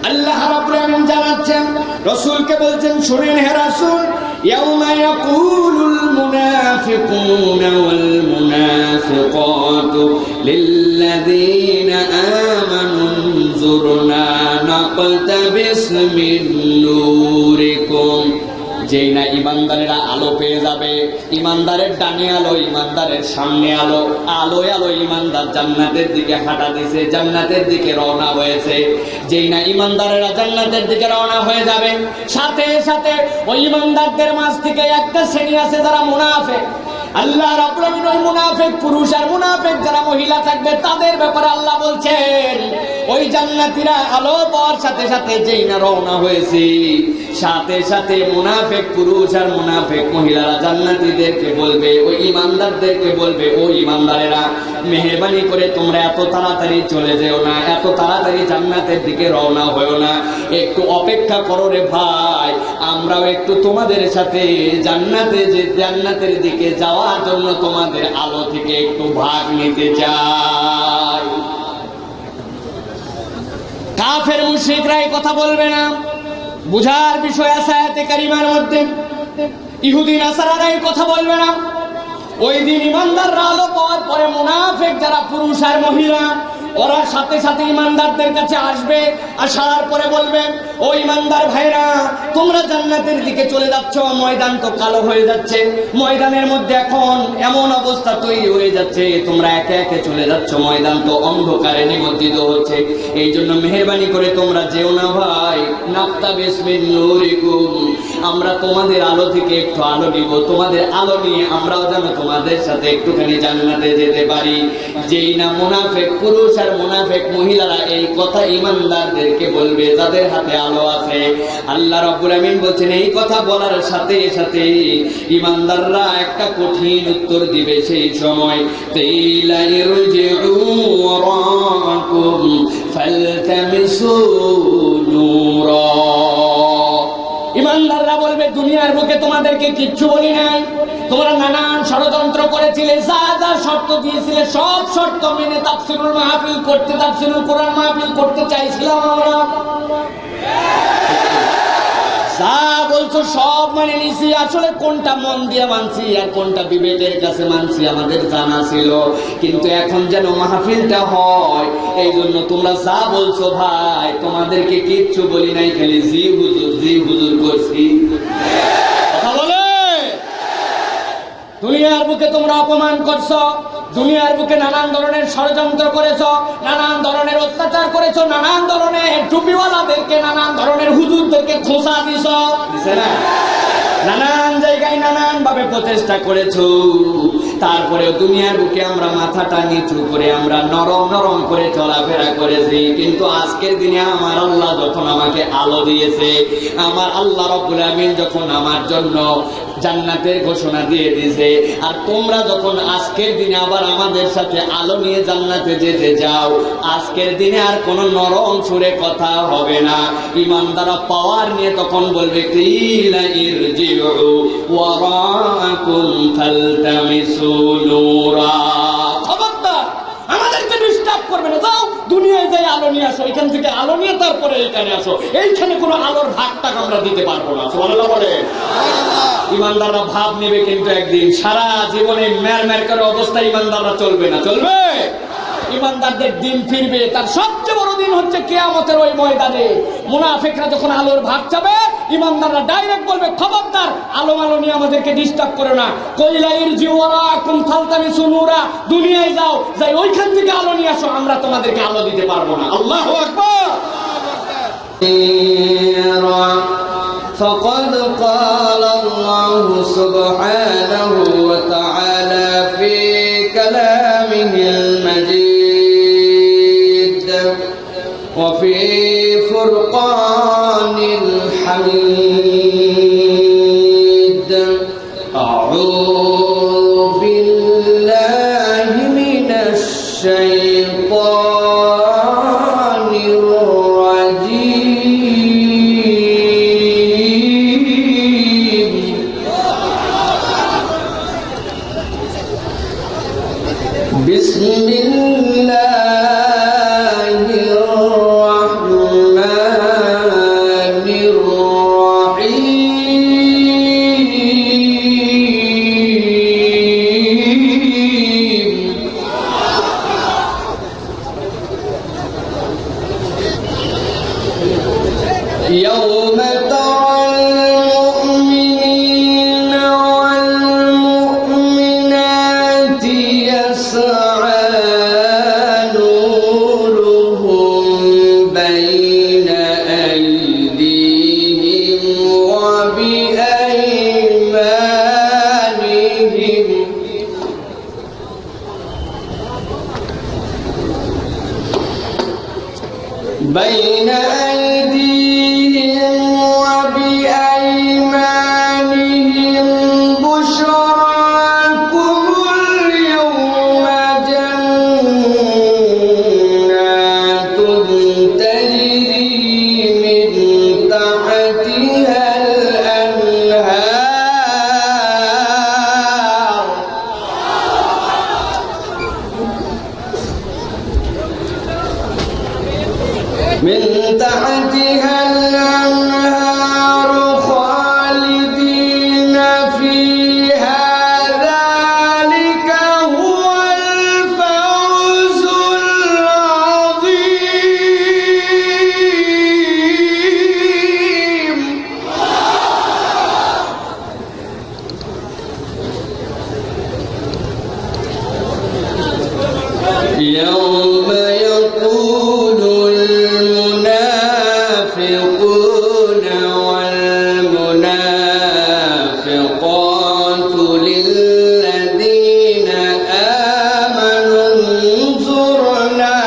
আল্লাহ রাব্বুল আলামিন জানাচ্ছেন, রাসূলকে বলছেন, শুনেন হে রাসূল, ইয়াউমা ইয়াকুলুল মুনাফিকুনা ওয়াল মুনাফিকাতু লিল্লাযীনা আমানু উনজুরনা নাকতাবিস মিন নূরিকুম। যেই না ইমানদারেরা আলো পেয়ে যাবে, ইমানদারের ডানে আলো, ইমানদারের সামনে আলো, আলোয় আলো ইমানদার জান্নাতের দিকে হাঁটা দিছে, জান্নাতের দিকে রওনা হয়েছে। যেই না ইমানদারেরা জান্নাতের দিকে রওনা হয়ে যাবে, সাথে সাথে ওই ইমানদারদের মাঝ থেকে একটা শ্রেণী আছে যারা মুনাফিক। আল্লাহ রাব্বুল আলামিন ওই মুনাফিক পুরুষ আর মুনাফিক যারা মহিলা থাকবে তাদের ব্যাপারে আল্লাহ বলছেন, ওই জান্নাতীরা আলো পাওয়ার সাথে সাথে যেই না রওনা হয়েছে, সাথে সাথে মুনাফিক পুরুষ আর মুনাফিক মহিলারা জান্নাতীদেরকে বলবে, ওই ইমানদারদেরকে বলবে, ও ইমানদারেরা, মেহেরবানি করে তোমরা এত তাড়াতাড়ি চলে যেও না, এত তাড়াতাড়ি জান্নাতের দিকে রওনা হয়েও না, একটু অপেক্ষা করো রে ভাই, আমরাও একটু তোমাদের সাথে জান্নাতের দিকে যাওয়ার জন্য তোমাদের আলো থেকে একটু ভাগ নিতে চাই। কাফের মুশরিকরা এই কথা বলবে না, বুঝার বিষয় আছে আয়াতে কারিমার মধ্যে। ইহুদি নাসারারা এই কথা বলবে না। ওই দিন ইমানদাররা আলো পাওয়ার পরে মুনাফিক যারা পুরুষ আর মহিলা, ওরা সাথে সাথে ইমানদারদের কাছে আসবে, আসার পরে বলবে, ও ইমানদার ভাইরা, তোমরা জান্নাতের দিকে চলে যাচ্ছ, ময়দান তো কালো হয়ে যাচ্ছে, ময়দানের মধ্যে এখন এমন অবস্থা তৈরি হয়ে যাচ্ছে, তোমরা একে একে চলে যাচ্ছ, ময়দান তো অন্ধকারে নিমজ্জিত হচ্ছে, এই জন্য মেহেরবানি করে তোমরা যেও না ভাই, নাকতাবিস মিন নূরিকুম, আমরা তোমাদের আলো থেকে একটু আলো নিব, তোমাদের আলো নিয়ে আমরাও যেন তোমাদের সাথে একটুখানি জান্নাতে যেতে পারি। যেই না মুনাফিক পুরুষ আর মুনাফিক মহিলারা এই কথা ইমানদারদেরকে বলবে যাদের হাতে আলো আছে, আল্লাহ রাব্বুল আমিন বলেন, এই কথা বলার সাথে সাথে ইমানদাররা একটা কঠিন উত্তর দিবে সেই সময়, কিলা ইরজিউ ওয়ারাকুম ফালতামিসু নূরা। ইমানদাররা বলবে, দুনিয়ার বুকে তোমাদেরকে কিচ্ছু বলি নাই, তোমরা নানান ষড়যন্ত্র করেছিলে, যা যা শর্ত দিয়েছিলে সব শর্ত মেনে তাফসীরুল মাহফিল করতে, তাফসীরুল কোরআন মাহফিল করতে চাইছিলাম আমরা, যা বলছো সব মানে নিছি, আসলে কোনটা মন দিয়ে মানছি আর কোনটা বিবেকের কাছে মানছি আমাদের জানা ছিল, কিন্তু এখন যেন মাহফিলটা হয় এই জন্য তোমরা যা বলছো ভাই তোমাদেরকে কিচ্ছু বলি নাই, খালি জি হুজুর করছি। কথা বলে, দুনিয়ার বুকে তোমরা অপমান করছো, দুনিয়ার বুকে নানান ধরনের ষড়যন্ত্র করেছো, নানান ধরনের অত্যাচার করেছো, নানান ধরনের টুপিওয়ালাদেরকে, নানান ধরনের হুজুরদেরকে খোঁচা দিছো, দিছে না? নানান জায়গায় নানান ভাবে প্রচেষ্টা করেছো, তারপরে দুনিয়ার বুকে আমরা মাথাটা নিচু করে আমরা নরম নরম করে চলাফেরা করেছি, কিন্তু আজকের দিনে আমার আল্লাহ যখন আমাকে আলো দিয়েছে, আমার আল্লাহ রাব্বুল আমিন যখন আমার জন্য জান্নাতের ঘোষণা দিয়ে দিয়েছে, আর তোমরা যখন আজকের দিনে আবার আমাদের সাথে আলো নিয়ে জান্নাতে যেতে যাও, আজকের দিনে আর কোন নরম সুরে কথা হবে না, ইমানদাররা পাওয়ার নিয়ে তখন বলবে, কিলা ইরজিউ ওয়ারাকুম ফালতামিসু নূরা। খবরদার আমাদেরকে ডিস্টার্ব করবে না, যাও দুনিয়ায় যাই আলো নিয়ে আসো, এখান থেকে আলো নিয়ে তারপরে এখানে আসো, এইখানে কোনো আলোর ভাগটাক আমরা দিতে পারবো না। সুবহানাল্লাহ বলে। ইমানদাররা ভাব নেবে, কিন্তু একদিন সারা জীবনে মের করে অবস্থা ইমানদাররা চলবে না, চলবে? ইমানদারদের দিন ফিরবে, তার সবচেয়ে বড় দিন হচ্ছে কিয়ামতের ওই ময়দানে। মুনাফিকরা যখন আলোর ভাগ চাবে, ইমানদাররা ডাইরেক্ট বলবে, খবরদার আলো নিয়ে আমাদেরকে ডিস্টার্ব করো না, কিলা ইরজিউ ওয়ারাকুম ফালতামিসু নূরা, দুনিয়ায় যাও, যাই ওইখান থেকে আলো নিয়ে আসো, আমরা তোমাদেরকে আলো দিতে পারবো না। আল্লাহু আকবার। فقد قال الله سبحانه وتعالى في كلامه المجيد وفي فرقان الحميد، أعوذ بالله من الشيطان الرجيم، بسم الله الرحمن يوم ترى المؤمنين والمؤمنات يسعى نورهم بين أيديهم وبأيمانهم بين أيديهم وبأيمانهم بشراكم اليوم جنات تجري من تحتها الأنهار من تحتها الأنهار خالدين فيها ذلك هو الفوز العظيم يوم يقول المنافقون والمنافقات للذين آمنوا انظرنا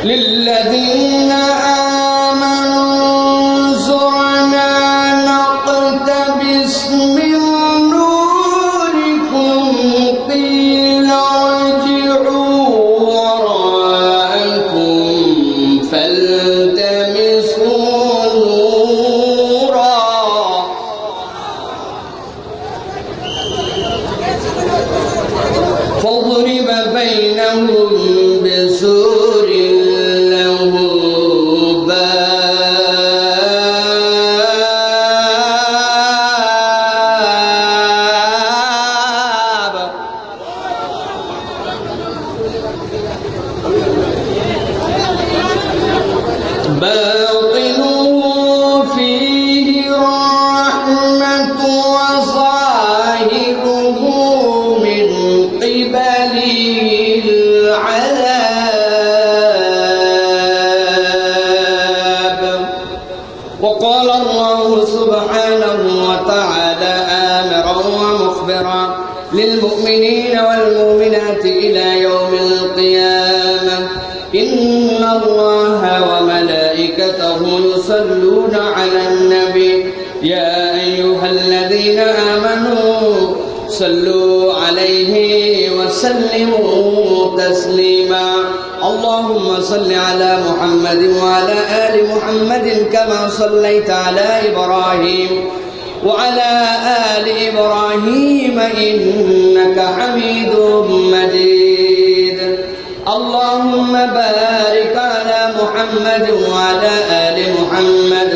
للذين آمنوا انظرنا نقتبس من نوركم قيل ارجعوا وراءكم فالتمسوا نورا فاضرب بينهم بسور له باب باطنه فيه الرحمة وظاهره من قبله العذاب وقال الله سبحانه وتعالى آمرا ومخبرا للمؤمنين والمؤمنات إلى يوم القيامة إن الله وملائكته يصلون على النبي يا أيها الذين آمنوا صلوا عليه وسلموا تسليما اللهم صل على محمد وعلى آل محمد كما صليت على إبراهيم وعلى آل إبراهيم إنك حميد مجيد اللهم بارك على محمد وعلى آل محمد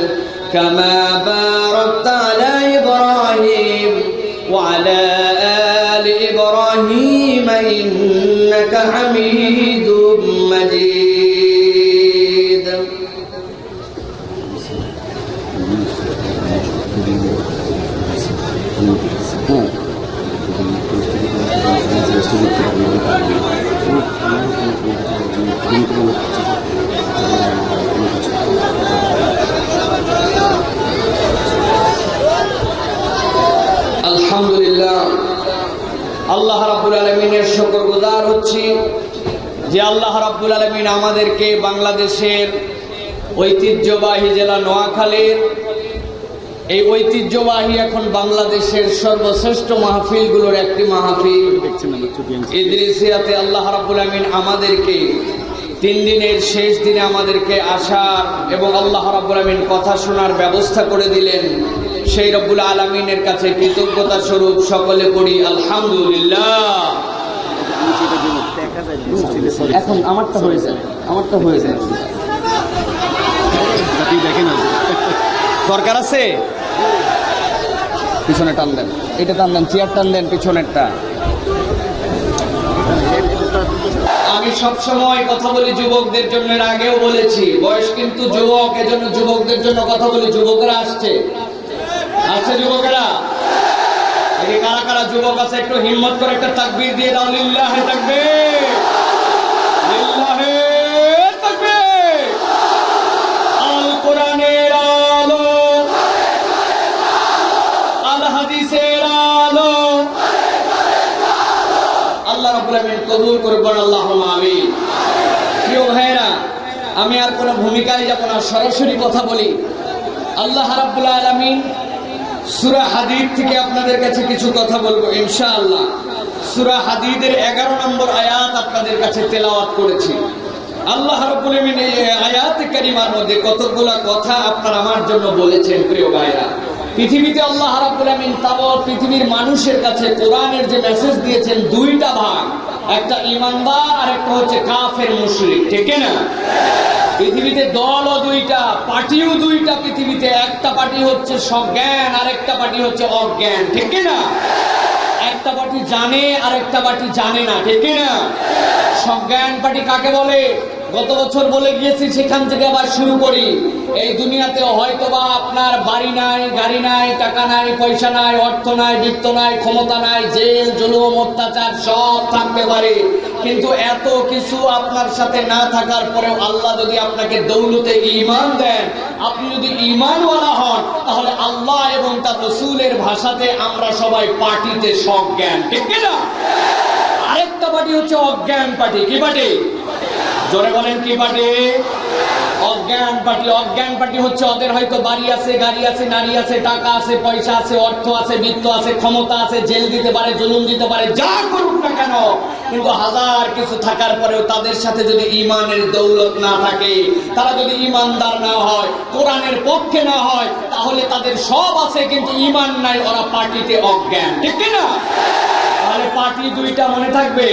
كما باركت على إبراهيم وعلى آل إبراهيم إنك حميد مجيد আলহামদুলিল্লাহ আল্লাহ রাব্বুল আলামিনের শুকরগুজার হচ্ছি যে আল্লাহ রাব্বুল আলামিন আমাদেরকে বাংলাদেশের ঐতিহ্যবাহী জেলা নোয়াখালীর এই ঐতিহ্যবাহী এখন বাংলাদেশের সর্বশ্রেষ্ঠ মাহফিলগুলোর একটি মাহফিল ইদ্রিসিয়াতে আল্লাহ রাব্বুল আলামিন আমাদেরকে 3 দিনের শেষ দিনে আমাদেরকে আসার এবং আল্লাহ রাব্বুল আলামিন কথা শোনার ব্যবস্থা করে দিলেন সেই রব্বুল আলামিনের কাছে কৃতজ্ঞতা স্বরূপ সকলে পড়ি আলহামদুলিল্লাহ। এখন আমারটা হয়ে যায় দরকার আছে পিছনে টান দেন, এটা টান দেন, চেয়ার টান দেন পিছনেরটা। আমি সব সময় কথা বলি যুবকদের জন্য, এর আগেও বলেছি, বয়স কিন্তু যুবক, এজন্য যুবকদের জন্য কথা বলি। যুবকরা আসছে যুবকেরা, এই কারা কারা যুবক আছে একটু হিম্মত করে একটা তাকবীর দিয়ে দাও। লিল্লাহে তাকবীর, লিল্লাহে তাকবীর। আল কোরআনের আলো, আল হাদিসের আলো, আল্লাহ রাব্বুল আলামিন কবুল করবেন, আল্লাহুম্মা আমিন। প্রিয় ভাইরা, আমি আর কোনো ভূমিকায় যাব না, সরাসরি কথা বলি। আল্লাহ রাব্বুল আলামিন সূরা হাদীদ থেকে আপনাদের কাছে কিছু কথা বলবো ইনশাআল্লাহ। সূরা হাদীদের 11 নম্বর আয়াত আপনাদের কাছে তেলাওয়াত করেছি। আল্লাহ রাব্বুল আলামিন এই আয়াতে কারিমার মধ্যে কতগুলো কথা আপনার আমার জন্য বলেছেন। প্রিয় ভাইরা, পৃথিবীতে আল্লাহ রাব্বুল আলামিন তাবৎ পৃথিবীর মানুষের কাছে কোরআনের যে মেসেজ দিয়েছেন দুইটা ভাগ, একটা ঈমানদার আর একটা হচ্ছে কাফের মুশরিক, ঠিক না? পৃথিবীতে দলও দুইটা, পার্টিও দুইটা পৃথিবীতে। একটা পার্টি হচ্ছে সজ্ঞান আর একটা পার্টি হচ্ছে অজ্ঞান, ঠিক না? একটা পার্টি জানে আর একটা পার্টি জানে না, ঠিক না? সজ্ঞান পার্টি কাকে বলে? গত বছর বলে গিয়েছি, সেখান থেকে আবার শুরু করি। এই দুনিয়াতে হয়তোবা আপনার বাড়ি নাই, গাড়ি নাই, টাকা নাই, পয়সা নাই, অর্থ নাই, বৃত্ত নাই, ক্ষমতা নাই, জেল জুলুম অত্যাচার সব থাকতে পারে, কিন্তু এত কিছু আপনার সাথে না থাকার পরেও আল্লাহ যদি আপনাকে দৌলতে ঈমান দেন, আপনি যদি ঈমানওয়ালা হন, তাহলে আল্লাহ এবং তার রাসূলের ভাষাতে আমরা সবাই পার্টিতে সজ্ঞান, ঠিক না? আরেকটা পার্টি হচ্ছে অজ্ঞান পার্টি। কি পার্টি? জোরে বলেন, কি পার্টি? অজ্ঞান পার্টি। অজ্ঞান পার্টি হচ্ছে ওদের হয়তো বাড়ি আছে, গাড়ি আছে, নারী আছে, টাকা আছে, পয়সা আছে, অর্থ আছে, বৃত্ত আছে, ক্ষমতা আছে, জেল দিতে পারে, জুলুম দিতে পারে, যা করুক না কেন, কিন্তু হাজার কিছু থাকার পরেও তাদের সাথে যদি ঈমানের দৌলত না থাকে, তারা যদি ঈমানদার না হয়, কোরআনের পক্ষে না হয়, তাহলে তাদের সব আছে কিন্তু ঈমান নাই, ওরা পার্টিতে অজ্ঞান, ঠিক না? তাহলে পার্টি দুইটা মনে থাকবে,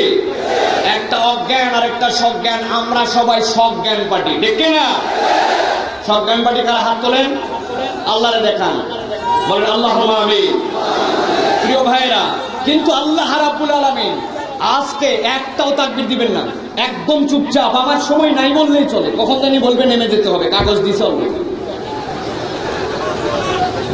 একটা অজ্ঞান আর একটা সজ্ঞান। আমরা সবাই সজ্ঞান পার্টি, ঠিক না? সজ্ঞান পার্টি কারা? হাত তোলেন, আল্লাহরে দেখান, বলেন আল্লাহুম্মা আমিন। প্রিয় ভাইরা, কিন্তু আল্লাহ রাব্বুল আলামিন আজকে একটাও তাকবীর দিবেন না, একদম চুপচাপ। আমার সময় নাই বললেই চলে, কখন জানি বলবে নেমে যেতে হবে, কাগজ দিছে অলরেডি।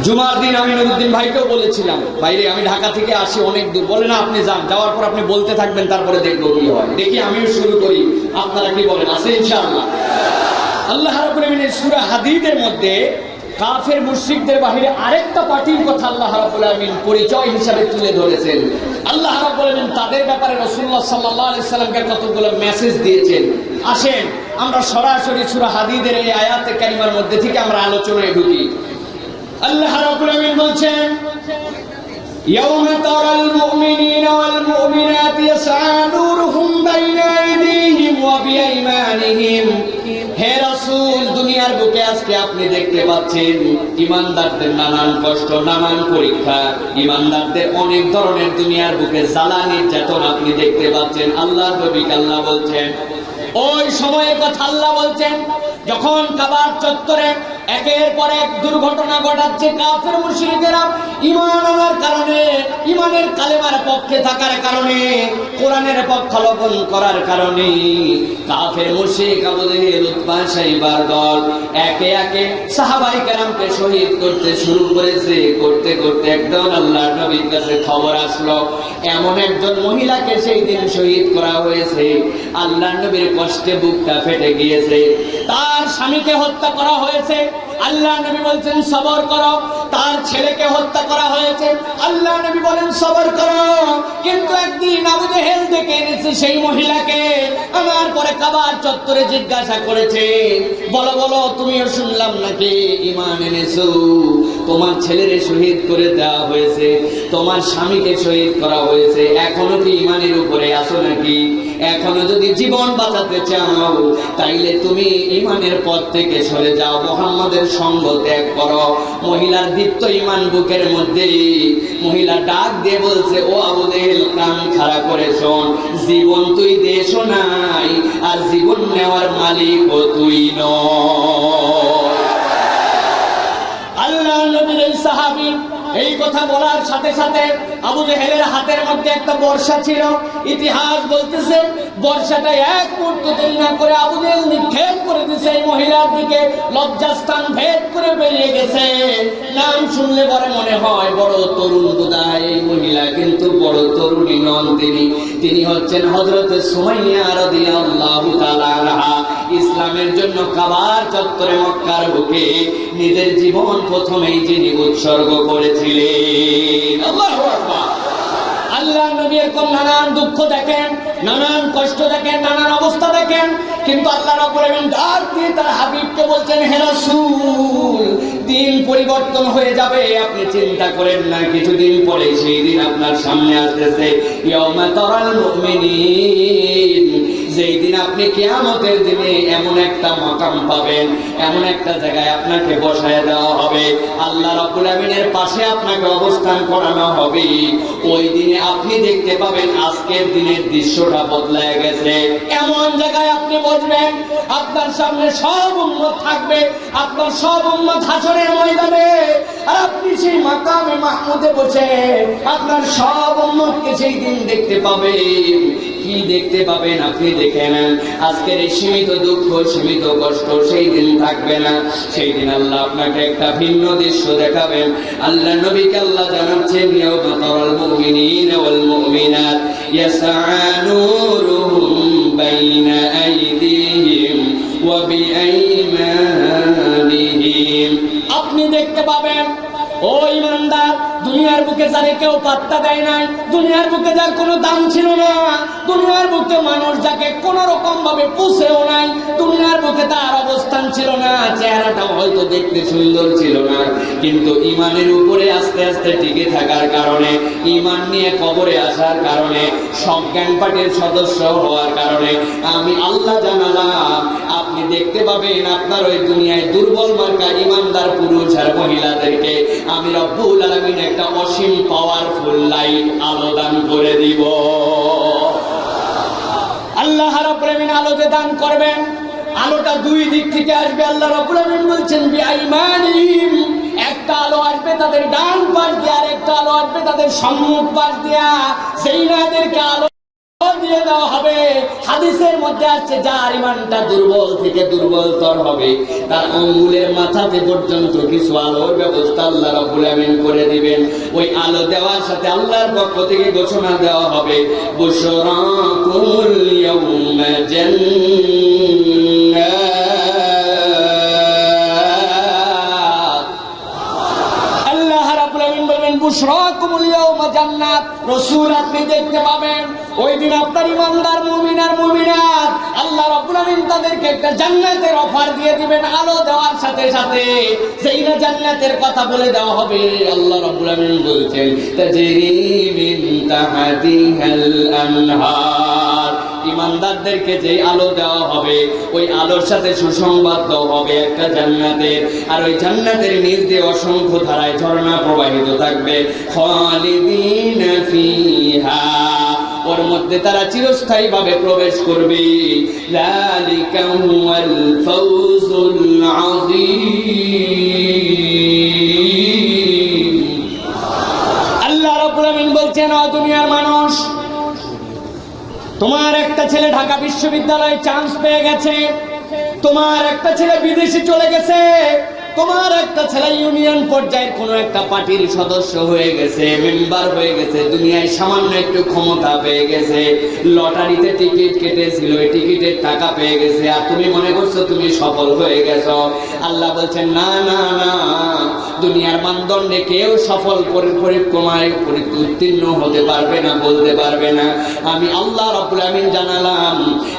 জুমার দিন আমি নুরুদ্দিন ভাইকেও বলেছিলাম, বাইরে আমি ঢাকা থেকে আসি অনেক দূর, বলে না আপনি যান, যাওয়ার পর আপনি বলতে থাকবেন, তারপরে দেখবো কি হয়। দেখি আমিও শুরু করি, আপনারা কি বলেন? আছে ইনশাআল্লাহ। আল্লাহ রাব্বুল আলামিনের সূরা হাদীদের মধ্যে কাফের মুশরিকদের বাহিরে আরেকটা পার্টির কথা আল্লাহ রাব্বুল আলামিন পরিচয় হিসাবে তুলে ধরেছেন। আল্লাহ রাব্বুল আলামিন তাদের ব্যাপারে রাসূলুল্লাহ সাল্লাল্লাহু আলাইহি সাল্লামকে কতগুলো মেসেজ দিয়েছেন। আসেন আমরা সরাসরি সূরা হাদীদের এই আয়াতে কারিমার মধ্যে থেকে আমরা আলোচনায় ঢুকি। আল্লাহ রাব্বুল আলামিন বলছেন, ইয়াউমা তারাল মুমিনিনা ওয়াল মুমিনাতি ইয়াসআ নূরুহুম বাইনা আইদিহিম ওয়া বিআইমানিহিম। হে রাসূল, দুনিয়ার বুকে আজকে আপনি দেখতে পাচ্ছেন ঈমানদারদের নানান কষ্ট, নানান পরীক্ষা, ঈমানদারদের অনেক ধরনের দুনিয়ার বুকে জ্বালা নির্যাতন আপনি দেখতে পাচ্ছেন। আল্লাহর নবী আল্লাহ বলছেন, ওই সময়ের কথা আল্লাহ বলছেন যখন কাবার চত্বরে একের পর এক দুর্ঘটনা ঘটাচ্ছে কাফের মুশরিকেরা ঈমান আনার কারণে, ঈমানের কালেমার পক্ষে থাকার কারণে, কোরআনের পক্ষাবলম্বন করার কারণে কাফের মুশরিক আবু জেহেল, উতবা, শাইবার দল একে একে সাহাবায়ে কেরামকে শহীদ করতে শুরু করেছে। করতে করতে একদম আল্লাহর নবীর কাছে খবর আসলো এমন একজন মহিলাকে সেই দিন শহীদ করা হয়েছে। আল্লাহর নবীর কষ্টে বুকটা ফেটে গিয়েছে। তার স্বামীকে হত্যা করা হয়েছে, আল্লাহ নবী বলছেন সবর করো। তার ছেলেকে হত্যা করা হয়েছে, আল্লাহ নবী বলেন সবর করো। কিন্তু একদিন আবু জেহেল ডেকে এনেছে সেই মহিলাকে, আনার পরে কাবার চত্বরে জিজ্ঞাসা করেছে, বলো বলো তুমিও শুনলাম নাকি ঈমান এনেছো? তোমার ছেলেরে শহীদ করে দেওয়া হয়েছে, তোমার স্বামীকে শহীদ করা হয়েছে, এখনো কি ঈমানের উপরে আছো নাকি? এখনো যদি জীবন বাঁচাতে চাও তাইলে তুমি ঈমানের পথ থেকে সরে যাও, মুহাম্মাদের সঙ্গ ত্যাগ করো। মহিলার দীপ্ত ঈমান বুকের মধ্যে, মহিলা ডাক দিয়ে বলছে, ও আবু জেহেল, কান খাড়া করে শোন, জীবন তুই দেশ নাই, আর জীবন নেওয়ার মালিক ও তুই নয়। আল্লাহ নবীর এই সাহাবী এই কথা বলার সাথে সাথে আবু জেহেলের হাতের মধ্যে একটা বর্শা ছিল। ইতিহাস বলতেছে বর্শাটা এক মুহূর্ত দেরি না করে আবু জেহেল নিক্ষেপ করে দিয়েছে এই মহিলার দিকে। লজ্জাস্থান ভেদ করে বেরিয়ে গেছে। নাম শুনলে পরে মনে হয় বড় তরুণ বোধহয় এই মহিলা, কিন্তু বড় তরুণী নন। তিনি হচ্ছেন হযরত সুমাইয়া রাদিয়াল্লাহু তাআলা আনহা। ইসলামের জন্য কাবার চত্বরে মক্কার বুকে নিজের জীবন প্রথমেই যিনি উৎসর্গ করেছিলেন। আল্লাহু আকবার। আল্লাহ নবী এরকম নানান দুঃখ দেখেন, নানান কষ্ট দেখেন, নানান অবস্থা দেখেন, কিন্তু আল্লাহ রাব্বুল আলামিন ডাক দিয়ে তার হাবিবকে বলছেন, হে রাসূল, দিন পরিবর্তন হয়ে যাবে, আপনি চিন্তা করেন না। কিছুদিন পরে সেই দিন আপনার সামনে আসতেছে। ইয়াউমা তারাল মুমিনিন, যেই দিন আপনি কিয়ামতের দিনে এমন একটা মাকাম পাবেন, এমন একটা জায়গায় আপনাকে বসায় দেওয়া হবে, আল্লাহ রাব্বুল আমিনের পাশে আপনাকে অবস্থান করানো হবে। ওই দিনে আপনি দেখতে পাবেন আজকের দিনের দৃশ্যটা বদলায় গেছে। এমন জায়গায় আপনি বসবেন, আপনার সামনে সব উম্মত থাকবে, আপনার সব উম্মত হাসরের ময়দানে, আর আপনি সেই মাকামে মাহমুদে বসে আপনার সব উম্মতকে সেই দিন দেখতে পাবেন। কি দেখতে পাবেন আপনি দেখে নেন। আজকের এই সীমিত দুঃখ, সীমিত কষ্ট সেই দিন থাকবে না। সেই দিন আল্লাহ আপনাকে একটা ভিন্ন দৃশ্য দেখাবেন। আল্লাহ নবীকে আল্লাহ জানাচ্ছেন, ইয়াউমা তারাল মুমিনিনা ওয়াল মুমিনাত ইয়াসআ নূরুহুম বাইনা আইদিহিম ওয়া বিআইমানিহিম। আপনি দেখতে পাবেন ও ইমানদার, দুনিয়ার বুকে যারে কেউ পাত্তা দেয় নাই, দুনিয়ার বুকে যার কোনো দাম ছিল না, দুনিয়ার বুকে মানুষ যাকে কোন রকম ভাবে পুষেও নাই, দুনিয়ার বুকে তার অবস্থান ছিল না, চেহারাটাও হয়তো দেখতে সুন্দর ছিল না, কিন্তু ইমানের উপরে আস্তে আস্তে টিকে থাকার কারণে, ইমান নিয়ে কবরে আসার কারণে, সজ্ঞান পার্টির সদস্য হওয়ার কারণে আমি আল্লাহ জানালাম আপনি দেখতে পাবেন আপনার ওই দুনিয়ায় দুর্বল মার্কা ইমানদার পুরুষ আর মহিলাদেরকে আমি রব্বুল আলামিন একটা অসীম পাওয়ারফুল লাইট আলো দান করে দিব। আল্লাহ রাব্বুল আলামিন আলো দান করবেন। আলোটা দুই দিক থেকে আসবে। আল্লাহ রাব্বুল আলামিন বলছেন বিআইমানিহিম, একটা আলো আসবে তাদের ডান পাশ দিয়ে, আর একটা আলো আসবে তাদের সম্মুখ পাশ দিয়া। সেই নাদেরকে আলো দিয়ে দেওয়া হবে। হাদিসের মধ্যে আছে যার ইমানটা দুর্বল থেকে দুর্বলতর হবে, তার আঙ্গুলের মাথাতে পর্যন্ত কিছু আলোর ব্যবস্থা আল্লাহ রাব্বুল আমিন করে দিবেন। ওই আলো দেওয়ার সাথে আল্লাহর পক্ষ থেকে ঘোষণা দেওয়া হবে, বুশরাকুমুল ইয়াউমা জান্নাত। আল্লাহ রাব্বুল আমিন বলবেন বুশরাকুমুল ইয়াউমা জান্নাত। রাসূল আপনি দেখতে পাবেন ওই দিন আপনার ইমানদার মুমিন আর মুমিনাত আল্লাহ রাব্বুল আমিন তাদেরকে একটা জান্নাতের অফার দিয়ে দিবেন। আলো দেওয়ার সাথে সাথে সেই না জান্নাতের কথা বলে দেওয়া হবে। আল্লাহ রাব্বুল আমিন বলছেন তাজরি মিন তাহতিহাল আনহার। ইমানদারদেরকে যে আলো দেওয়া হবে, ওই আলোর সাথে সুসংবাদ দেওয়া হবে একটা জান্নাতের, আর ওই জান্নাতের নিচ দিয়ে অসংখ্য ধারায় ঝর্ণা প্রবাহিত থাকবে। খালিদিনা ফিহা, ওর মধ্যে তারা চিরস্থায়ী ভাবে প্রবেশ করবে। যালিকা হুয়াল ফাওজুল আযীম। আল্লাহ রাব্বুল আমিন বলছেন, ও দুনিয়ার মানুষ, তোমার একটা ছেলে ঢাকা বিশ্ববিদ্যালয়ে চান্স পেয়ে গেছে, তোমার একটা ছেলে বিদেশে চলে গেছে, তোমার একটা ছেলে ইউনিয়ন পর্যায়ের কোন একটা পার্টির সদস্য হয়ে গেছে, মেম্বার হয়ে গেছে, দুনিয়ায় সামান্য একটু ক্ষমতা পেয়ে গেছে, লটারিতে টিকিট কেটেছিল, ওই টিকিটের টাকা পেয়ে গেছে, আর তুমি মনে করছো তুমি সফল হয়ে গেছো। আল্লাহ বলছেন না না না, দুনিয়ার মানদণ্ডে কেউ সফল পরিক্রমায় উত্তীর্ণ হতে পারবে না, বলতে পারবে না। আমি আল্লাহ রাব্বুল আমিন জানালাম